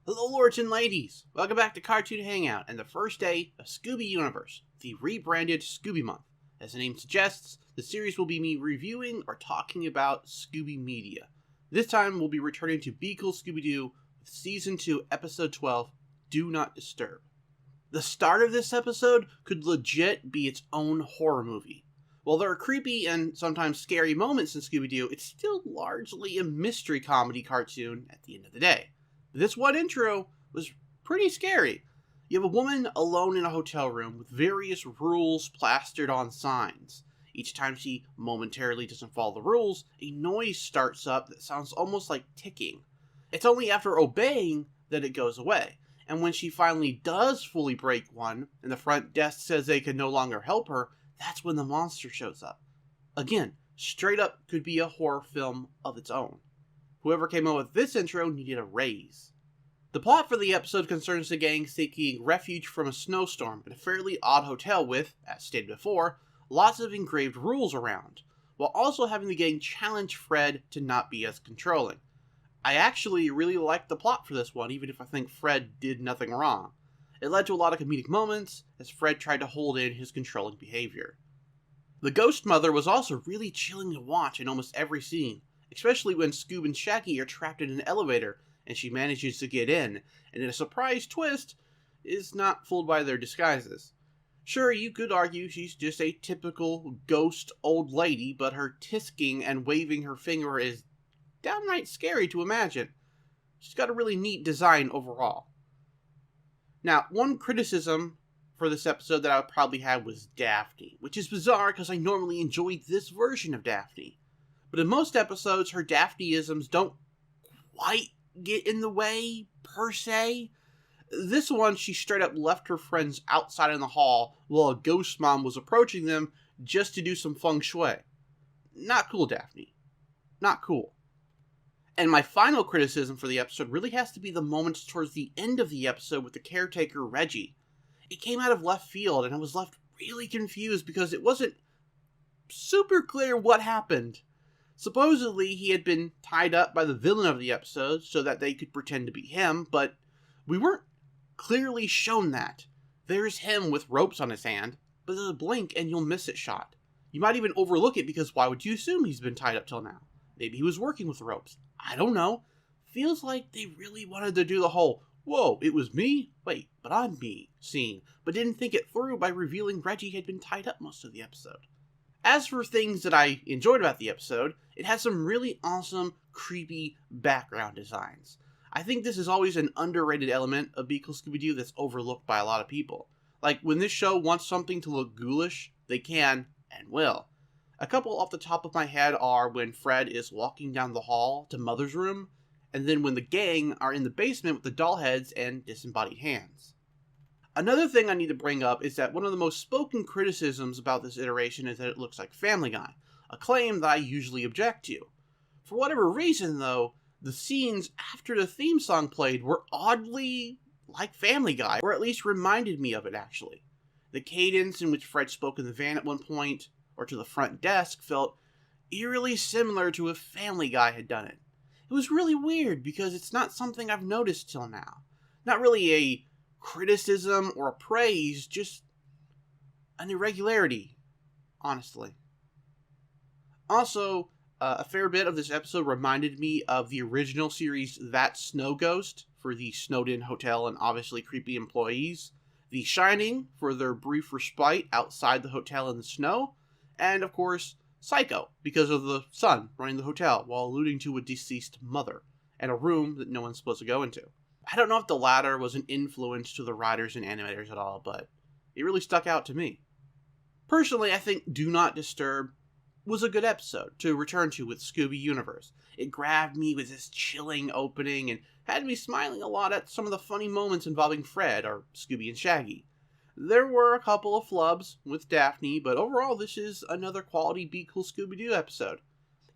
Hello, lords and ladies! Welcome back to Cartoon Hangout and the first day of Scooby Universe, the rebranded Scooby Month. As the name suggests, the series will be me reviewing or talking about Scooby media. This time, we'll be returning to Be Cool Scooby-Doo with Season 2, Episode 12, Do Not Disturb. The start of this episode could legit be its own horror movie. While there are creepy and sometimes scary moments in Scooby-Doo, it's still largely a mystery comedy cartoon at the end of the day. This one intro was pretty scary. You have a woman alone in a hotel room with various rules plastered on signs. Each time she momentarily doesn't follow the rules, a noise starts up that sounds almost like ticking. It's only after obeying that it goes away. And when she finally does fully break one, and the front desk says they can no longer help her, that's when the monster shows up. Again, straight up could be a horror film of its own. Whoever came up with this intro needed a raise. The plot for the episode concerns the gang seeking refuge from a snowstorm in a fairly odd hotel with, as stated before, lots of engraved rules around, while also having the gang challenge Fred to not be as controlling. I actually really liked the plot for this one, even if I think Fred did nothing wrong. It led to a lot of comedic moments, as Fred tried to hold in his controlling behavior. The Ghost Mother was also really chilling to watch in almost every scene, especially when Scoob and Shaggy are trapped in an elevator, and she manages to get in, and in a surprise twist, is not fooled by their disguises. Sure, you could argue she's just a typical ghost old lady, but her tisking and waving her finger is downright scary to imagine. She's got a really neat design overall. Now, one criticism for this episode that I would probably have was Daphne, which is bizarre because I normally enjoy this version of Daphne. But in most episodes, her Daphne-isms don't quite get in the way, per se. This one, she straight up left her friends outside in the hall while a ghost mom was approaching them just to do some feng shui. Not cool, Daphne. Not cool. And my final criticism for the episode really has to be the moments towards the end of the episode with the caretaker, Reggie. It came out of left field, and I was left really confused because it wasn't super clear what happened. Supposedly, he had been tied up by the villain of the episode so that they could pretend to be him, but we weren't clearly shown that. There's him with ropes on his hand, but there's a blink and you'll miss it shot. You might even overlook it because why would you assume he's been tied up till now? Maybe he was working with ropes. I don't know. Feels like they really wanted to do the whole, whoa, it was me? Wait, but I'm me scene, but didn't think it through by revealing Reggie had been tied up most of the episode. As for things that I enjoyed about the episode, it has some really awesome, creepy background designs. I think this is always an underrated element of Be Cool Scooby-Doo that's overlooked by a lot of people. Like, when this show wants something to look ghoulish, they can and will. A couple off the top of my head are when Fred is walking down the hall to Mother's room, and then when the gang are in the basement with the doll heads and disembodied hands. Another thing I need to bring up is that one of the most spoken criticisms about this iteration is that it looks like Family Guy, a claim that I usually object to. For whatever reason, though, the scenes after the theme song played were oddly like Family Guy, or at least reminded me of it, actually. The cadence in which Fred spoke in the van at one point, or to the front desk, felt eerily similar to if Family Guy had done it. It was really weird, because it's not something I've noticed till now. Not really a criticism or a praise, just an irregularity, honestly. Also, a fair bit of this episode reminded me of the original series That Snow Ghost for the snowed-in hotel and obviously creepy employees, The Shining for their brief respite outside the hotel in the snow, and of course, Psycho because of the son running the hotel while alluding to a deceased mother and a room that no one's supposed to go into. I don't know if the latter was an influence to the writers and animators at all, but it really stuck out to me. Personally, I think Do Not Disturb was a good episode to return to with Scooby Universe. It grabbed me with this chilling opening and had me smiling a lot at some of the funny moments involving Fred, or Scooby and Shaggy. There were a couple of flubs with Daphne, but overall this is another quality Be Cool Scooby-Doo episode.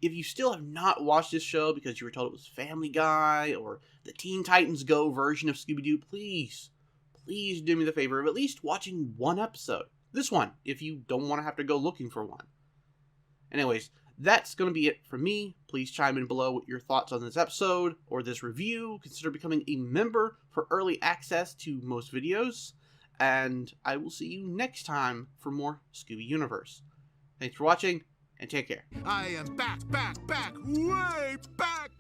If you still have not watched this show because you were told it was Family Guy or the Teen Titans Go version of Scooby-Doo, please do me the favor of at least watching one episode. This one, if you don't want to have to go looking for one. Anyways, that's going to be it for me. Please chime in below with your thoughts on this episode or this review. Consider becoming a member for early access to most videos. And I will see you next time for more Scooby Universe. Thanks for watching, and take care. I am back, way back!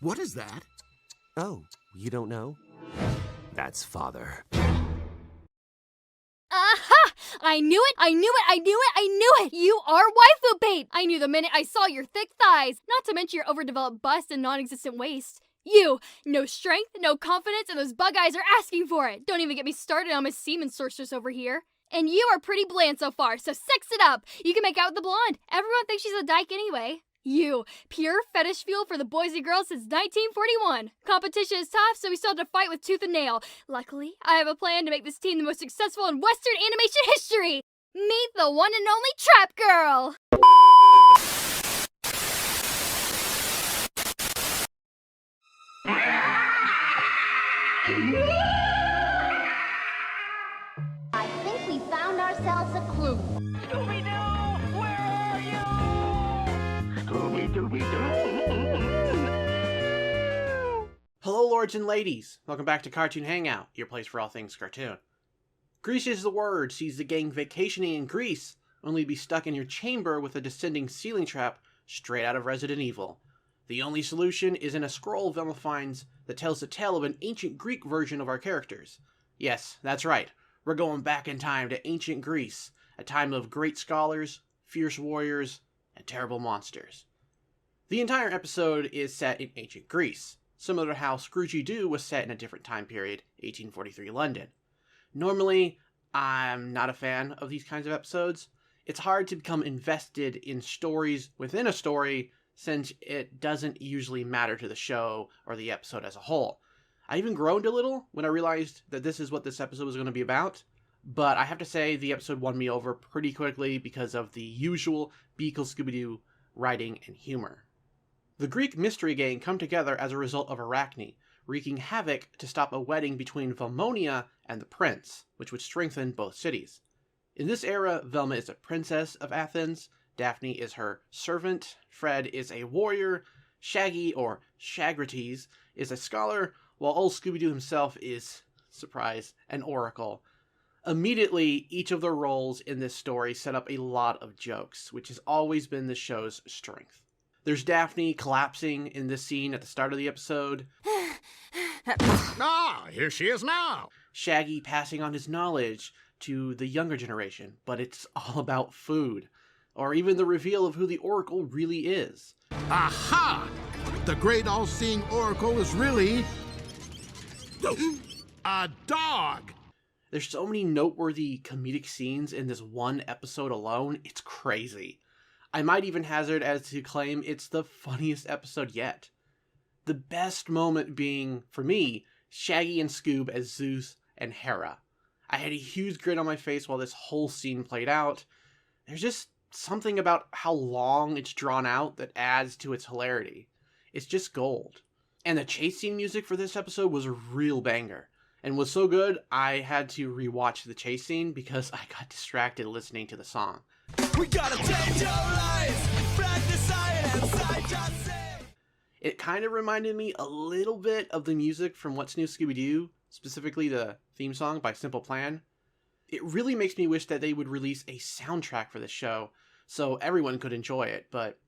What is that? Oh, you don't know? That's Father. Aha! I knew it! I knew it! I knew it! I knew it! You are waifu bait! I knew the minute I saw your thick thighs, not to mention your overdeveloped bust and non-existent waist. You! No strength, no confidence, and those bug eyes are asking for it! Don't even get me started on Miss Seaman Sorceress over here. And you are pretty bland so far, so sex it up! You can make out with the blonde. Everyone thinks she's a dyke anyway. You! Pure fetish fuel for the boys and girls since 1941. Competition is tough, so we still have to fight with tooth and nail. Luckily, I have a plan to make this team the most successful in Western animation history! Meet the one and only Trap Girl! I think we found ourselves a clue. Scooby-Doo, where are you? Hello, lords and ladies. Welcome back to Cartoon Hangout, your place for all things cartoon. Greece is the word sees the gang vacationing in Greece, only to be stuck in your chamber with a descending ceiling trap straight out of Resident Evil. The only solution is in a scroll Velma finds that tells the tale of an ancient Greek version of our characters. Yes, that's right. We're going back in time to ancient Greece, a time of great scholars, fierce warriors, and terrible monsters. The entire episode is set in ancient Greece, similar to how Scooby-Doo was set in a different time period, 1843 London. Normally, I'm not a fan of these kinds of episodes. It's hard to become invested in stories within a story since it doesn't usually matter to the show or the episode as a whole. I even groaned a little when I realized that this is what this episode was going to be about, but I have to say the episode won me over pretty quickly because of the usual Beagle Scooby-Doo writing and humor. The Greek mystery gang come together as a result of Arachne, wreaking havoc to stop a wedding between Velmonia and the prince, which would strengthen both cities. In this era, Velma is a princess of Athens, Daphne is her servant, Fred is a warrior, Shaggy, or Shagrates, is a scholar, while old Scooby-Doo himself is, surprise, an oracle. Immediately, each of their roles in this story set up a lot of jokes, which has always been the show's strength. There's Daphne collapsing in this scene at the start of the episode. Ah, here she is now. Shaggy passing on his knowledge to the younger generation, but it's all about food. Or even the reveal of who the Oracle really is. Aha! The great all-seeing Oracle is really a dog. There's so many noteworthy comedic scenes in this one episode alone, it's crazy. I might even hazard as to claim it's the funniest episode yet. The best moment being, for me, Shaggy and Scoob as Zeus and Hera. I had a huge grin on my face while this whole scene played out. There's just something about how long it's drawn out that adds to its hilarity. It's just gold. And the chase scene music for this episode was a real banger, and was so good I had to rewatch the chase scene because I got distracted listening to the song. We gotta change your life, practice science, I just say. It kind of reminded me a little bit of the music from What's New Scooby-Doo, specifically the theme song by Simple Plan. It really makes me wish that they would release a soundtrack for the show so everyone could enjoy it, but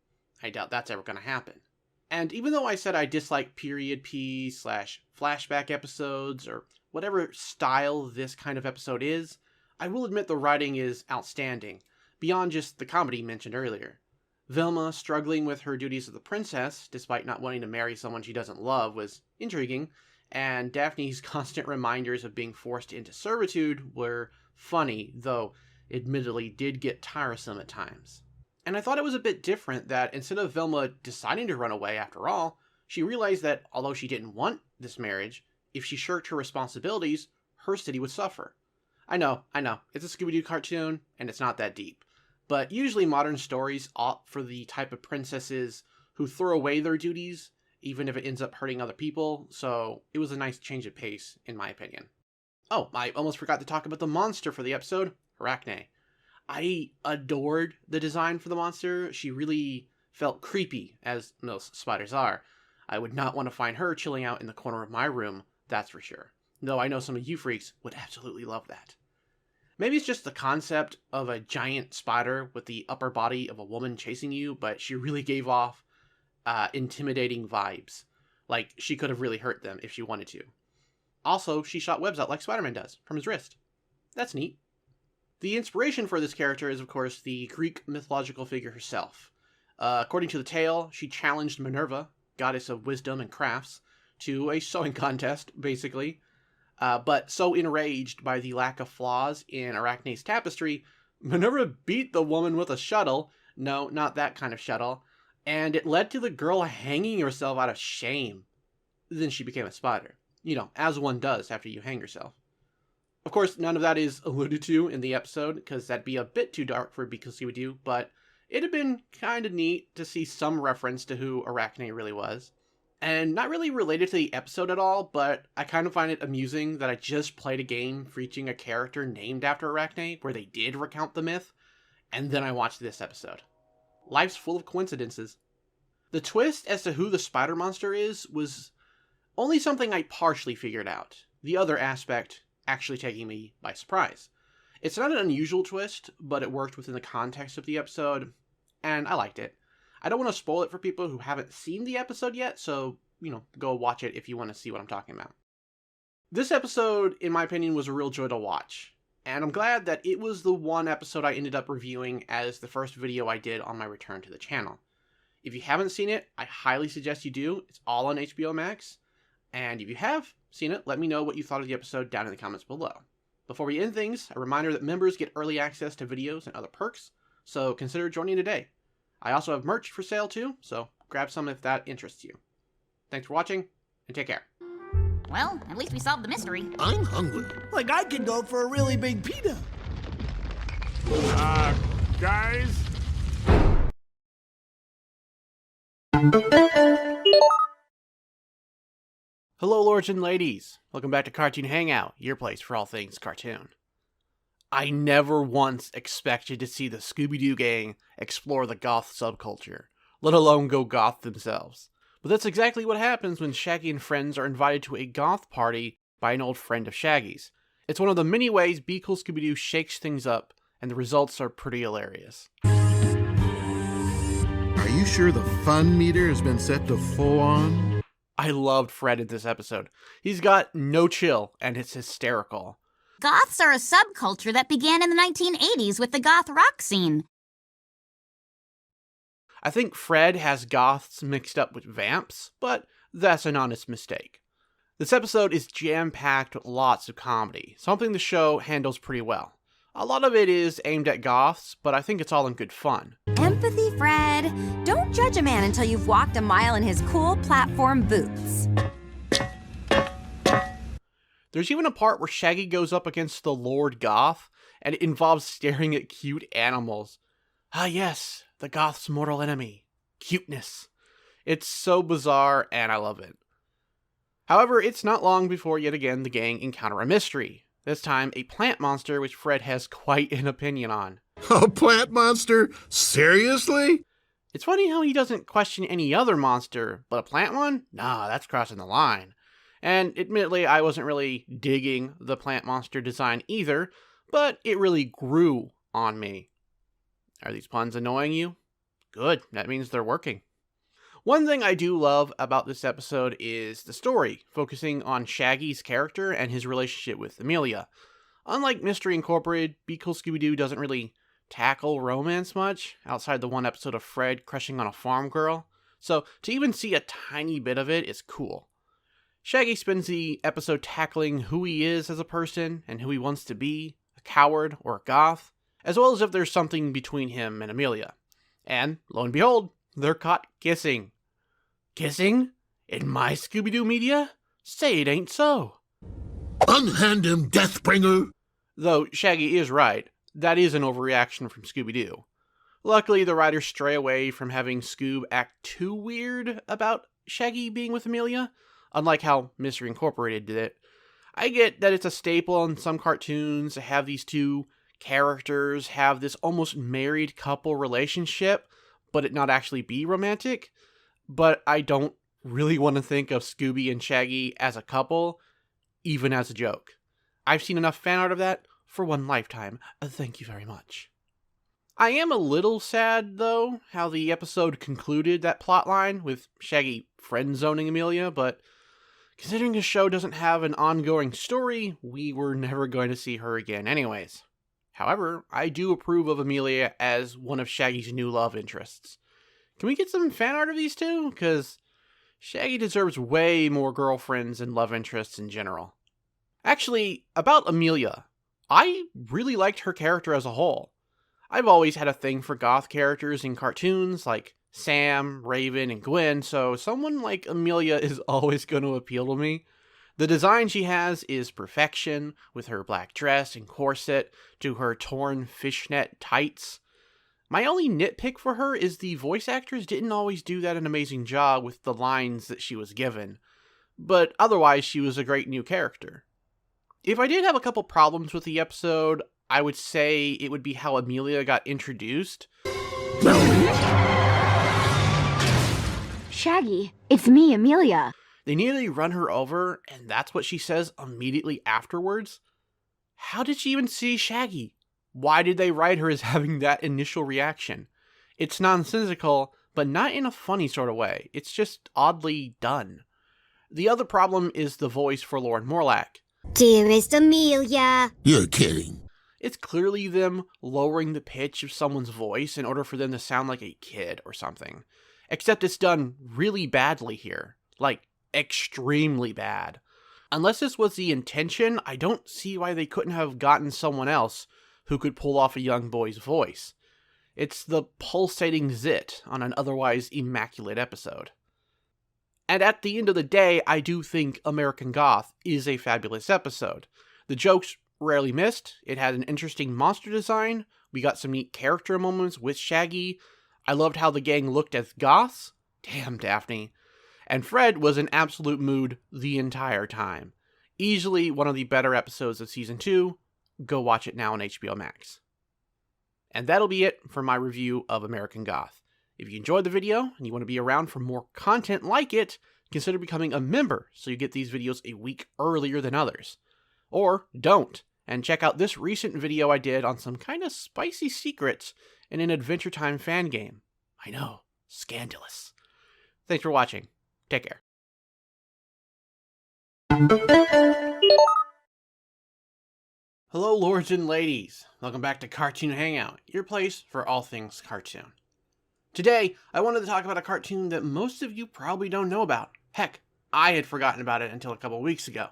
I doubt that's ever going to happen. And even though I said I dislike period piece/flashback episodes or whatever style this kind of episode is, I will admit the writing is outstanding, beyond just the comedy mentioned earlier. Velma struggling with her duties as a princess, despite not wanting to marry someone she doesn't love, was intriguing, and Daphne's constant reminders of being forced into servitude were funny, though admittedly did get tiresome at times. And I thought it was a bit different that instead of Velma deciding to run away after all, she realized that although she didn't want this marriage, if she shirked her responsibilities, her city would suffer. I know, it's a Scooby-Doo cartoon, and it's not that deep. But usually modern stories opt for the type of princesses who throw away their duties, even if it ends up hurting other people, so it was a nice change of pace, in my opinion. Oh, I almost forgot to talk about the monster for the episode, Arachne. I adored the design for the monster. She really felt creepy, as most spiders are. I would not want to find her chilling out in the corner of my room, that's for sure. Though I know some of you freaks would absolutely love that. Maybe it's just the concept of a giant spider with the upper body of a woman chasing you, but she really gave off intimidating vibes. Like, she could have really hurt them if she wanted to. Also, she shot webs out like Spider-Man does, from his wrist. That's neat. The inspiration for this character is, of course, the Greek mythological figure herself. According to the tale, she challenged Minerva, goddess of wisdom and crafts, to a sewing contest, basically. But so enraged by the lack of flaws in Arachne's tapestry, Minerva beat the woman with a shuttle. No, not that kind of shuttle. And it led to the girl hanging herself out of shame. Then she became a spider. You know, as one does after you hang yourself. Of course, none of that is alluded to in the episode, because that'd be a bit too dark for Beagle Scooby-Doo, but it'd have been kind of neat to see some reference to who Arachne really was. And not really related to the episode at all, but I kind of find it amusing that I just played a game featuring a character named after Arachne, where they did recount the myth, and then I watched this episode. Life's full of coincidences. The twist as to who the spider monster is was only something I partially figured out. The other aspect actually taking me by surprise. It's not an unusual twist, but it worked within the context of the episode, and I liked it. I don't want to spoil it for people who haven't seen the episode yet, so, go watch it if you want to see what I'm talking about. This episode, in my opinion, was a real joy to watch, and I'm glad that it was the one episode I ended up reviewing as the first video I did on my return to the channel. If you haven't seen it, I highly suggest you do. It's all on HBO Max, and if you have seen it, let me know what you thought of the episode down in the comments below. Before we end things, a reminder that members get early access to videos and other perks, so consider joining today. I also have merch for sale too, so grab some if that interests you. Thanks for watching, and take care. Well, at least we solved the mystery. I'm hungry. Like I could go for a really big pita. Guys? Hello, lords and ladies. Welcome back to Cartoon Hangout, your place for all things cartoon. I never once expected to see the Scooby-Doo gang explore the goth subculture, let alone go goth themselves. But that's exactly what happens when Shaggy and friends are invited to a goth party by an old friend of Shaggy's. It's one of the many ways Be Cool Scooby-Doo shakes things up, and the results are pretty hilarious. Are you sure the fun meter has been set to full on? I loved Fred in this episode. He's got no chill, and it's hysterical. Goths are a subculture that began in the 1980s with the goth rock scene. I think Fred has goths mixed up with vamps, but that's an honest mistake. This episode is jam-packed with lots of comedy, something the show handles pretty well. A lot of it is aimed at goths, but I think it's all in good fun. Empathy, Fred. Don't judge a man until you've walked a mile in his cool platform boots. There's even a part where Shaggy goes up against the Lord Goth, and it involves staring at cute animals. Ah yes, the Goth's mortal enemy. Cuteness. It's so bizarre, and I love it. However, it's not long before yet again the gang encounter a mystery. This time, a plant monster which Fred has quite an opinion on. A plant monster? Seriously? It's funny how he doesn't question any other monster, but a plant one? Nah, that's crossing the line. And admittedly, I wasn't really digging the plant monster design either, but it really grew on me. Are these puns annoying you? Good, that means they're working. One thing I do love about this episode is the story, focusing on Shaggy's character and his relationship with Amelia. Unlike Mystery Incorporated, Be Cool Scooby-Doo doesn't really tackle romance much, outside the one episode of Fred crushing on a farm girl, so to even see a tiny bit of it is cool. Shaggy spends the episode tackling who he is as a person and who he wants to be, a coward or a goth, as well as if there's something between him and Amelia. And, lo and behold, they're caught kissing. Kissing? In my Scooby-Doo media? Say it ain't so. Unhand him, Deathbringer! Though Shaggy is right, that is an overreaction from Scooby-Doo. Luckily, the writers stray away from having Scoob act too weird about Shaggy being with Amelia, unlike how Mystery Incorporated did it. I get that it's a staple in some cartoons to have these two characters have this almost married couple relationship, but it not actually be romantic. But I don't really want to think of Scooby and Shaggy as a couple, even as a joke. I've seen enough fan art of that for one lifetime. Thank you very much. I am a little sad, though, how the episode concluded that plotline with Shaggy friend-zoning Amelia, but considering the show doesn't have an ongoing story, we were never going to see her again anyways. However, I do approve of Amelia as one of Shaggy's new love interests. Can we get some fan art of these two? Because Shaggy deserves way more girlfriends and love interests in general. Actually, about Amelia, I really liked her character as a whole. I've always had a thing for goth characters in cartoons like Sam, Raven, and Gwen, so someone like Amelia is always going to appeal to me. The design she has is perfection, with her black dress and corset to her torn fishnet tights. My only nitpick for her is the voice actors didn't always do that an amazing job with the lines that she was given, but otherwise she was a great new character. If I did have a couple problems with the episode, I would say it would be how Amelia got introduced. Shaggy, it's me, Amelia. They nearly run her over, and that's what she says immediately afterwards. How did she even see Shaggy? Why did they write her as having that initial reaction? It's nonsensical, but not in a funny sort of way. It's just oddly done. The other problem is the voice for Lord Morlack. Dearest Amelia. You're kidding. It's clearly them lowering the pitch of someone's voice in order for them to sound like a kid or something. Except it's done really badly here. Like, extremely bad. Unless this was the intention, I don't see why they couldn't have gotten someone else who could pull off a young boy's voice. It's the pulsating zit on an otherwise immaculate episode. And at the end of the day, I do think American Goth is a fabulous episode. The jokes rarely missed, it had an interesting monster design, we got some neat character moments with Shaggy, I loved how the gang looked as goths, damn Daphne, and Fred was in absolute mood the entire time. Easily one of the better episodes of Season 2, go watch it now on HBO Max. And that'll be it for my review of American Goth. If you enjoyed the video and you want to be around for more content like it, consider becoming a member so you get these videos a week earlier than others. Or don't, and check out this recent video I did on some kind of spicy secrets in an Adventure Time fan game. I know, scandalous. Thanks for watching. Take care. Hello, lords and ladies. Welcome back to Cartoon Hangout, your place for all things cartoon. Today, I wanted to talk about a cartoon that most of you probably don't know about. Heck, I had forgotten about it until a couple weeks ago.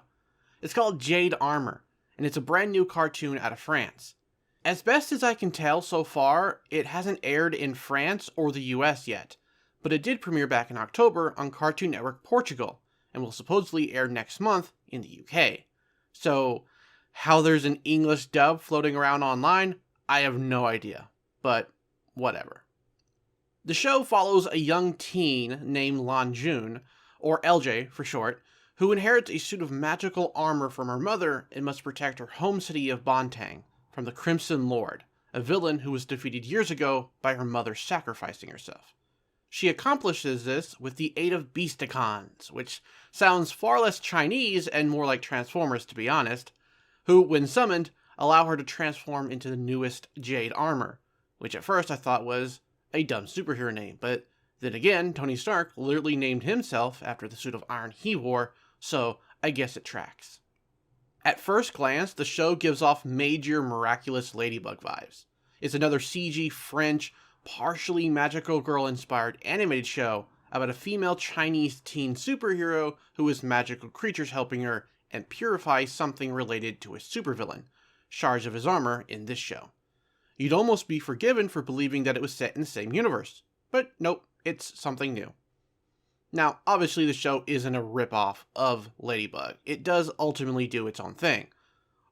It's called Jade Armor, and it's a brand new cartoon out of France. As best as I can tell so far, it hasn't aired in France or the US yet, but it did premiere back in October on Cartoon Network Portugal, and will supposedly air next month in the UK. So, how there's an English dub floating around online, I have no idea, but whatever. The show follows a young teen named Lanjun, or LJ for short, who inherits a suit of magical armor from her mother and must protect her home city of Bontang from the Crimson Lord, a villain who was defeated years ago by her mother sacrificing herself. She accomplishes this with the aid of Beasticons, which sounds far less Chinese and more like Transformers to be honest, who, when summoned, allow her to transform into the newest Jade Armor, which at first I thought was a dumb superhero name, but then again, Tony Stark literally named himself after the suit of iron he wore, so I guess it tracks. At first glance, the show gives off major miraculous Ladybug vibes. It's another CG, French, partially magical girl-inspired animated show about a female Chinese teen superhero who has magical creatures helping her and purify something related to a supervillain, shards of his armor in this show. You'd almost be forgiven for believing that it was set in the same universe, but nope, it's something new. Now, obviously the show isn't a ripoff of Ladybug. It does ultimately do its own thing.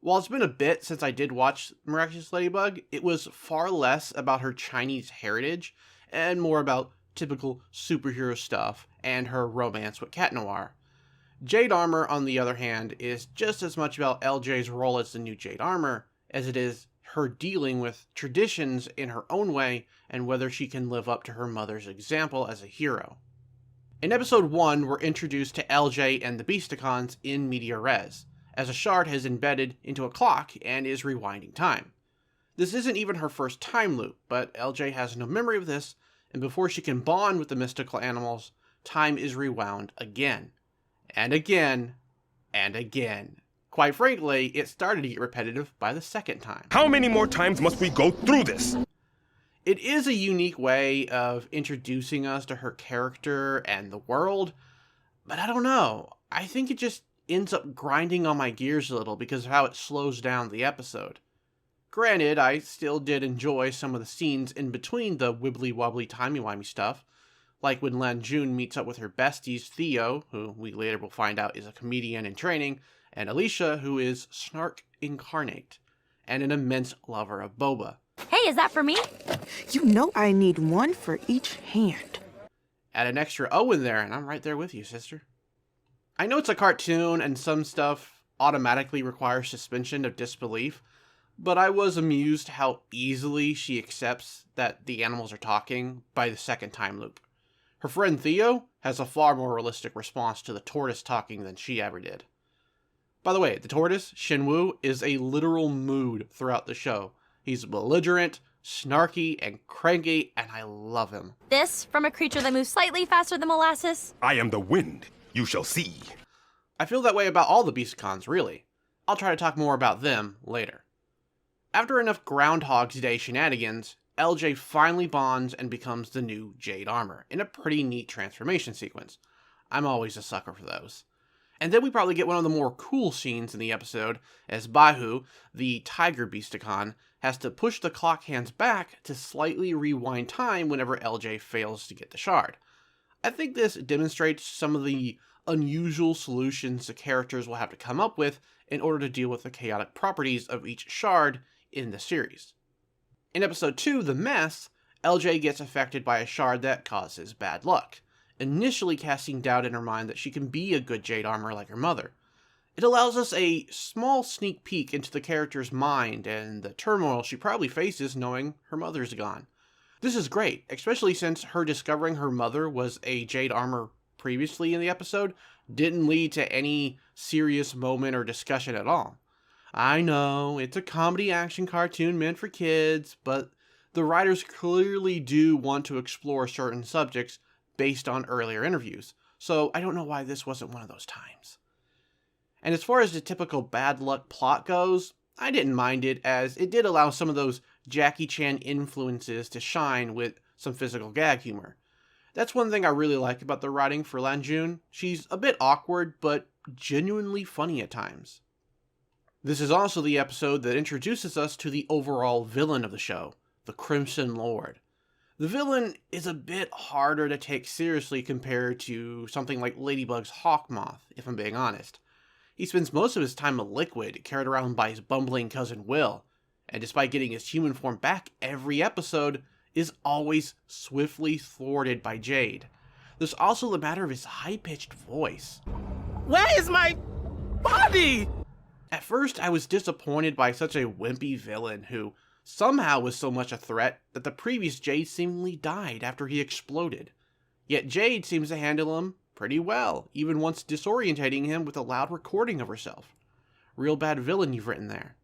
While it's been a bit since I did watch Miraculous Ladybug, it was far less about her Chinese heritage and more about typical superhero stuff and her romance with Cat Noir. Jade Armor, on the other hand, is just as much about LJ's role as the new Jade Armor as it is her dealing with traditions in her own way and whether she can live up to her mother's example as a hero. In episode 1, we're introduced to LJ and the Beasticons in media res, as a shard has embedded into a clock and is rewinding time. This isn't even her first time loop, but LJ has no memory of this, and before she can bond with the mystical animals, time is rewound again. And again, and again. Quite frankly, it started to get repetitive by the second time. How many more times must we go through this? It is a unique way of introducing us to her character and the world, but I don't know. I think it just ends up grinding on my gears a little because of how it slows down the episode. Granted, I still did enjoy some of the scenes in between the wibbly-wobbly timey-wimey stuff, like when Lanjun meets up with her besties Theo, who we later will find out is a comedian in training, and Alicia, who is Snark incarnate, and an immense lover of boba. Hey, is that for me? You know I need one for each hand. Add an extra O in there, and I'm right there with you, sister. I know it's a cartoon, and some stuff automatically requires suspension of disbelief, but I was amused how easily she accepts that the animals are talking by the second time loop. Her friend Theo has a far more realistic response to the tortoise talking than she ever did. By the way, the tortoise, Shenwu, is a literal mood throughout the show. He's belligerent, snarky and cranky, and I love him. This from a creature that moves slightly faster than molasses? I am the wind. You shall see. I feel that way about all the Beasticons, really. I'll try to talk more about them later. After enough Groundhog's Day shenanigans, LJ finally bonds and becomes the new Jade Armor, in a pretty neat transformation sequence. I'm always a sucker for those. And then we probably get one of the more cool scenes in the episode, as Bahu, the Tiger Beasticon, has to push the clock hands back to slightly rewind time whenever LJ fails to get the shard. I think this demonstrates some of the unusual solutions the characters will have to come up with in order to deal with the chaotic properties of each shard in the series. In episode 2, The Mess, LJ gets affected by a shard that causes bad luck, initially casting doubt in her mind that she can be a good Jade Armor like her mother. It allows us a small sneak peek into the character's mind and the turmoil she probably faces knowing her mother's gone. This is great, especially since her discovering her mother was a Jade Armor previously in the episode didn't lead to any serious moment or discussion at all. I know, it's a comedy action cartoon meant for kids, but the writers clearly do want to explore certain subjects based on earlier interviews, so I don't know why this wasn't one of those times. And as far as the typical bad luck plot goes, I didn't mind it, as it did allow some of those Jackie Chan influences to shine with some physical gag humor. That's one thing I really like about the writing for Lan Jun. She's a bit awkward, but genuinely funny at times. This is also the episode that introduces us to the overall villain of the show, the Crimson Lord. The villain is a bit harder to take seriously compared to something like Ladybug's Hawkmoth, if I'm being honest. He spends most of his time a liquid, carried around by his bumbling cousin Will, and despite getting his human form back every episode, is always swiftly thwarted by Jade. There's also the matter of his high-pitched voice. Where is my body? At first, I was disappointed by such a wimpy villain who somehow was so much a threat that the previous Jade seemingly died after he exploded. Yet Jade seems to handle him pretty well, even once disorientating him with a loud recording of herself. Real bad villain you've written there.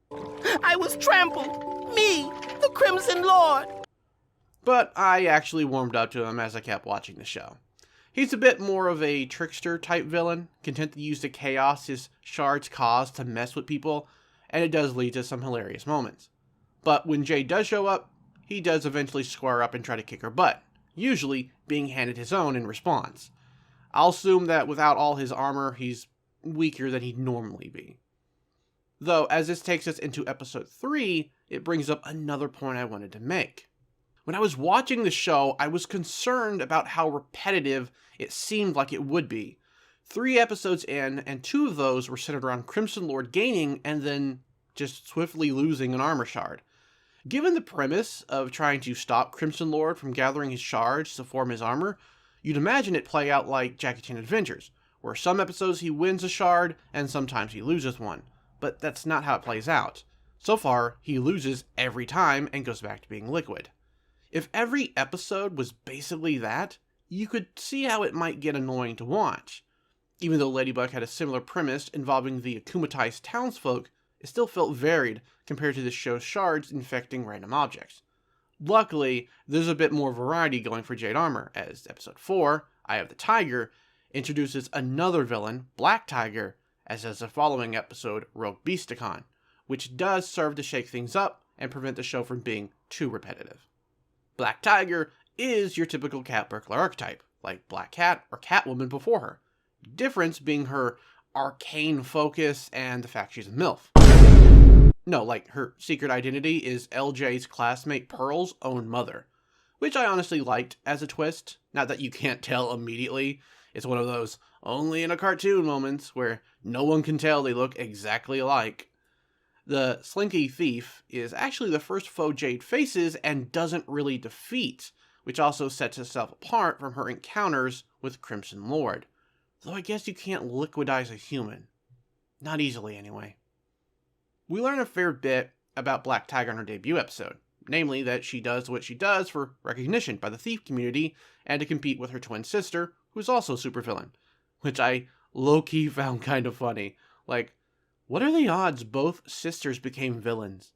I was trampled. Me, the Crimson Lord. But I actually warmed up to him as I kept watching the show. He's a bit more of a trickster-type villain, content to use the chaos his shards cause to mess with people, and it does lead to some hilarious moments. But when Jade does show up, he does eventually square up and try to kick her butt, usually being handed his own in response. I'll assume that without all his armor, he's weaker than he'd normally be. Though, as this takes us into episode 3, it brings up another point I wanted to make. When I was watching the show, I was concerned about how repetitive it seemed like it would be. 3 episodes in, and 2 of those were centered around Crimson Lord gaining and then just swiftly losing an armor shard. Given the premise of trying to stop Crimson Lord from gathering his shards to form his armor, you'd imagine it play out like Jackie Chan Adventures, where some episodes he wins a shard and sometimes he loses one. But that's not how it plays out. So far, he loses every time and goes back to being liquid. If every episode was basically that, you could see how it might get annoying to watch. Even though Ladybug had a similar premise involving the akumatized townsfolk, it still felt varied compared to the show's shards infecting random objects. Luckily, there's a bit more variety going for Jade Armor, as episode 4, Eye of the Tiger, introduces another villain, Black Tiger, as does the following episode, Rogue Beasticon, which does serve to shake things up and prevent the show from being too repetitive. Black Tiger is your typical cat burglar archetype, like Black Cat or Catwoman before her. Difference being her arcane focus and the fact she's a MILF. No, like her secret identity is LJ's classmate Pearl's own mother, which I honestly liked as a twist. Not that you can't tell immediately. It's one of those only in a cartoon moments where no one can tell they look exactly alike. The Slinky Thief is actually the first foe Jade faces and doesn't really defeat, which also sets herself apart from her encounters with Crimson Lord. Though I guess you can't liquidize a human. Not easily, anyway. We learn a fair bit about Black Tiger in her debut episode, namely that she does what she does for recognition by the thief community and to compete with her twin sister, who's also a supervillain, which I low-key found kind of funny. Like, what are the odds both sisters became villains?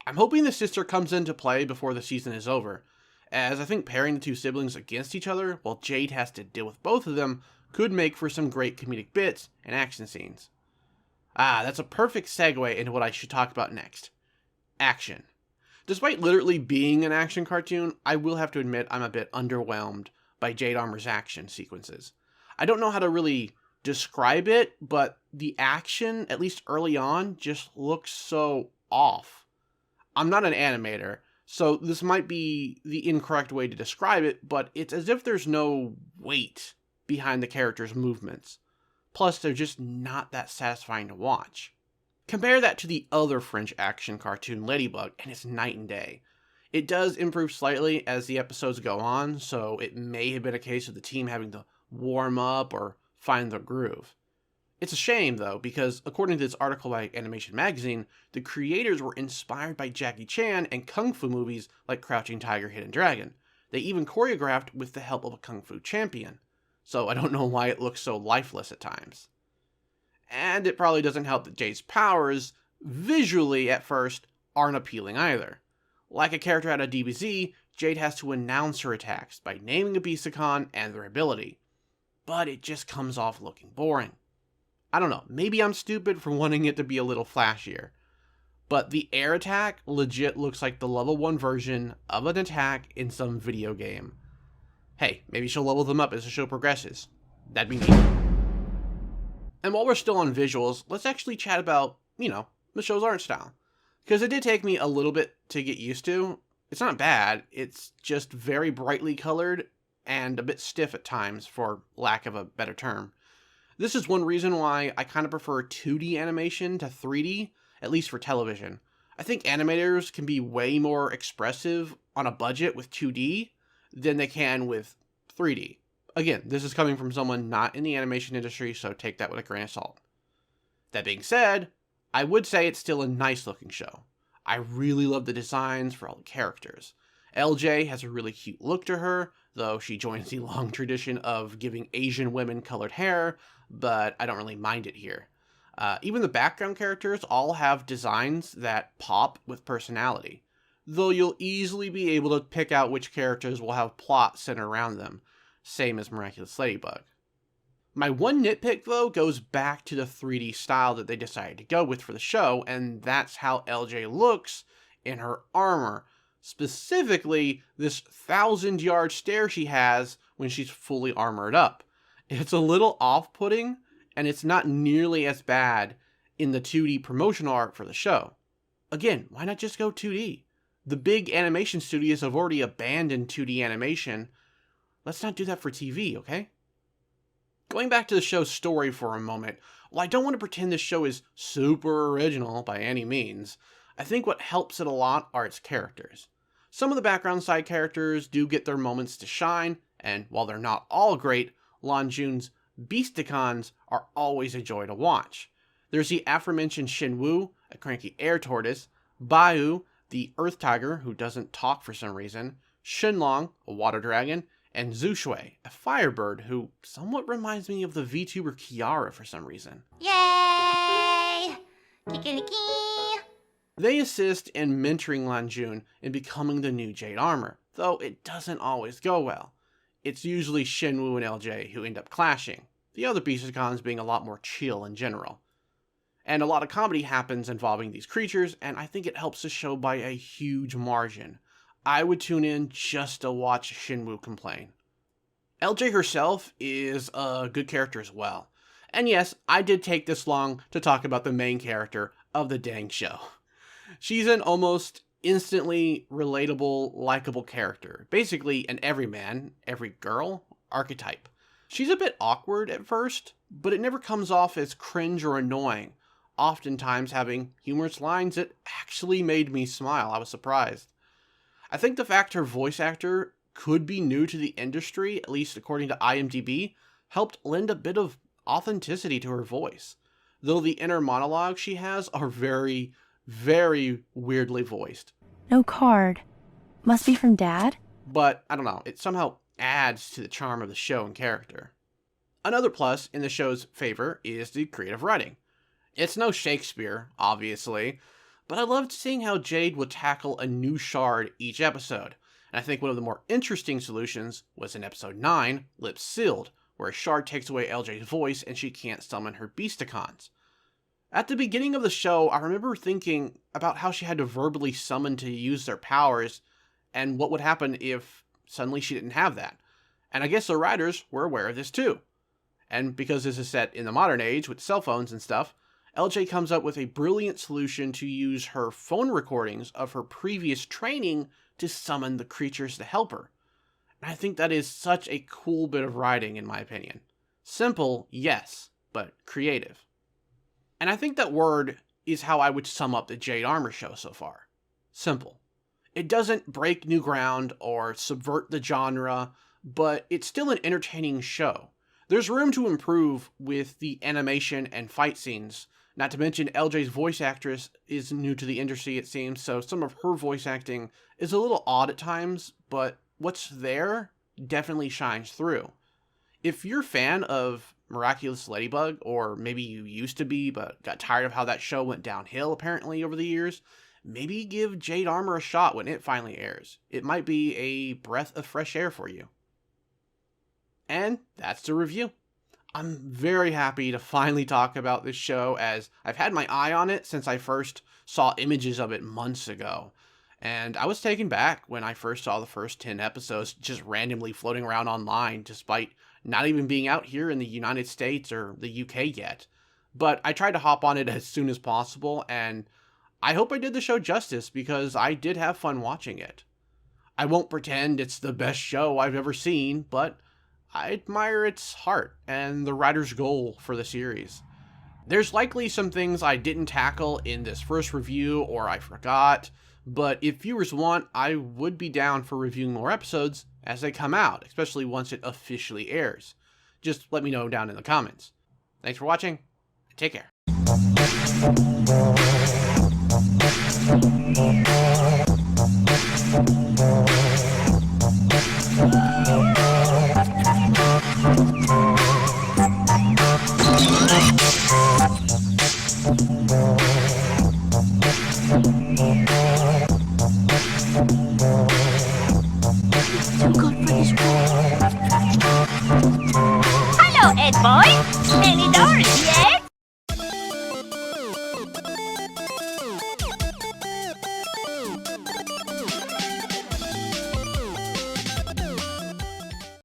I'm hoping the sister comes into play before the season is over, as I think pairing the two siblings against each other while Jade has to deal with both of them could make for some great comedic bits and action scenes. That's a perfect segue into what I should talk about next. Action. Despite literally being an action cartoon, I will have to admit I'm a bit underwhelmed by Jade Armor's action sequences. I don't know how to really describe it, but the action, at least early on, just looks so off. I'm not an animator, so this might be the incorrect way to describe it, but it's as if there's no weight behind the character's movements. Plus, they're just not that satisfying to watch. Compare that to the other French action cartoon Ladybug, and it's night and day. It does improve slightly as the episodes go on, so it may have been a case of the team having to warm up or find their groove. It's a shame, though, because according to this article by Animation Magazine, the creators were inspired by Jackie Chan and kung fu movies like Crouching Tiger, Hidden Dragon. They even choreographed with the help of a kung fu champion, so I don't know why it looks so lifeless at times. And it probably doesn't help that Jade's powers, visually at first, aren't appealing either. Like a character out of DBZ, Jade has to announce her attacks by naming a Beasticon and their ability. But it just comes off looking boring. I don't know, maybe I'm stupid for wanting it to be a little flashier. But the air attack legit looks like the level 1 version of an attack in some video game. Hey, maybe she'll level them up as the show progresses. That'd be neat. And while we're still on visuals, let's actually chat about, the show's art style. Because it did take me a little bit to get used to. It's not bad, it's just very brightly colored and a bit stiff at times, for lack of a better term. This is one reason why I kind of prefer 2D animation to 3D, at least for television. I think animators can be way more expressive on a budget with 2D than they can with 3D. Again, this is coming from someone not in the animation industry, so take that with a grain of salt. That being said, I would say it's still a nice looking show. I really love the designs for all the characters. LJ has a really cute look to her, though she joins the long tradition of giving Asian women colored hair, but I don't really mind it here. Even the background characters all have designs that pop with personality, though you'll easily be able to pick out which characters will have plot centered around them, same as Miraculous Ladybug. My one nitpick, though, goes back to the 3D style that they decided to go with for the show, and that's how LJ looks in her armor. Specifically, this 1,000-yard stare she has when she's fully armored up. It's a little off-putting, and it's not nearly as bad in the 2D promotional art for the show. Again, why not just go 2D? The big animation studios have already abandoned 2D animation. Let's not do that for TV, okay? Going back to the show's story for a moment, while I don't want to pretend this show is super original by any means, I think what helps it a lot are its characters. Some of the background side characters do get their moments to shine, and while they're not all great, Lanjun's Beasticons are always a joy to watch. There's the aforementioned Shenwu, a cranky air tortoise, Baiyu, the earth tiger who doesn't talk for some reason, Shenlong, a water dragon, and Zushui, a firebird who somewhat reminds me of the VTuber Kiara for some reason. Yay! Kikiriki! They assist in mentoring Lanjun in becoming the new Jade Armor, though it doesn't always go well. It's usually Shenwu and LJ who end up clashing, the other Beasticons being a lot more chill in general. And a lot of comedy happens involving these creatures, and I think it helps the show by a huge margin. I would tune in just to watch Shenwu complain. LJ herself is a good character as well. And yes, I did take this long to talk about the main character of the dang show. She's an almost instantly relatable, likable character. Basically an everyman, every girl archetype. She's a bit awkward at first, but it never comes off as cringe or annoying, oftentimes having humorous lines that actually made me smile. I was surprised. I think the fact her voice actor could be new to the industry, at least according to IMDb, helped lend a bit of authenticity to her voice. Though the inner monologues she has are very, very weirdly voiced. No card. Must be from Dad? But, I don't know, it somehow adds to the charm of the show and character. Another plus in the show's favor is the creative writing. It's no Shakespeare, obviously, but I loved seeing how Jade would tackle a new shard each episode. And I think one of the more interesting solutions was in episode 9, Lips Sealed, where a shard takes away LJ's voice and she can't summon her Beasticons. At the beginning of the show, I remember thinking about how she had to verbally summon to use their powers, and what would happen if suddenly she didn't have that. And I guess the writers were aware of this too. And because this is set in the modern age with cell phones and stuff, LJ comes up with a brilliant solution to use her phone recordings of her previous training to summon the creatures to help her. And I think that is such a cool bit of writing, in my opinion. Simple, yes, but creative. And I think that word is how I would sum up the Jade Armor show so far. Simple. It doesn't break new ground or subvert the genre, but it's still an entertaining show. There's room to improve with the animation and fight scenes. Not to mention, LJ's voice actress is new to the industry, it seems, so some of her voice acting is a little odd at times, but what's there definitely shines through. If you're a fan of Miraculous Ladybug, or maybe you used to be but got tired of how that show went downhill apparently over the years, maybe give Jade Armor a shot when it finally airs. It might be a breath of fresh air for you. And that's the review. I'm very happy to finally talk about this show, as I've had my eye on it since I first saw images of it months ago. And I was taken back when I first saw the first 10 episodes just randomly floating around online, despite not even being out here in the United States or the UK yet. But I tried to hop on it as soon as possible, and I hope I did the show justice, because I did have fun watching it. I won't pretend it's the best show I've ever seen, but I admire its heart and the writer's goal for the series. There's likely some things I didn't tackle in this first review or I forgot, but if viewers want, I would be down for reviewing more episodes as they come out, especially once it officially airs. Just let me know down in the comments. Thanks for watching, and take care. Hello, Ed boy. Many doors, yeah?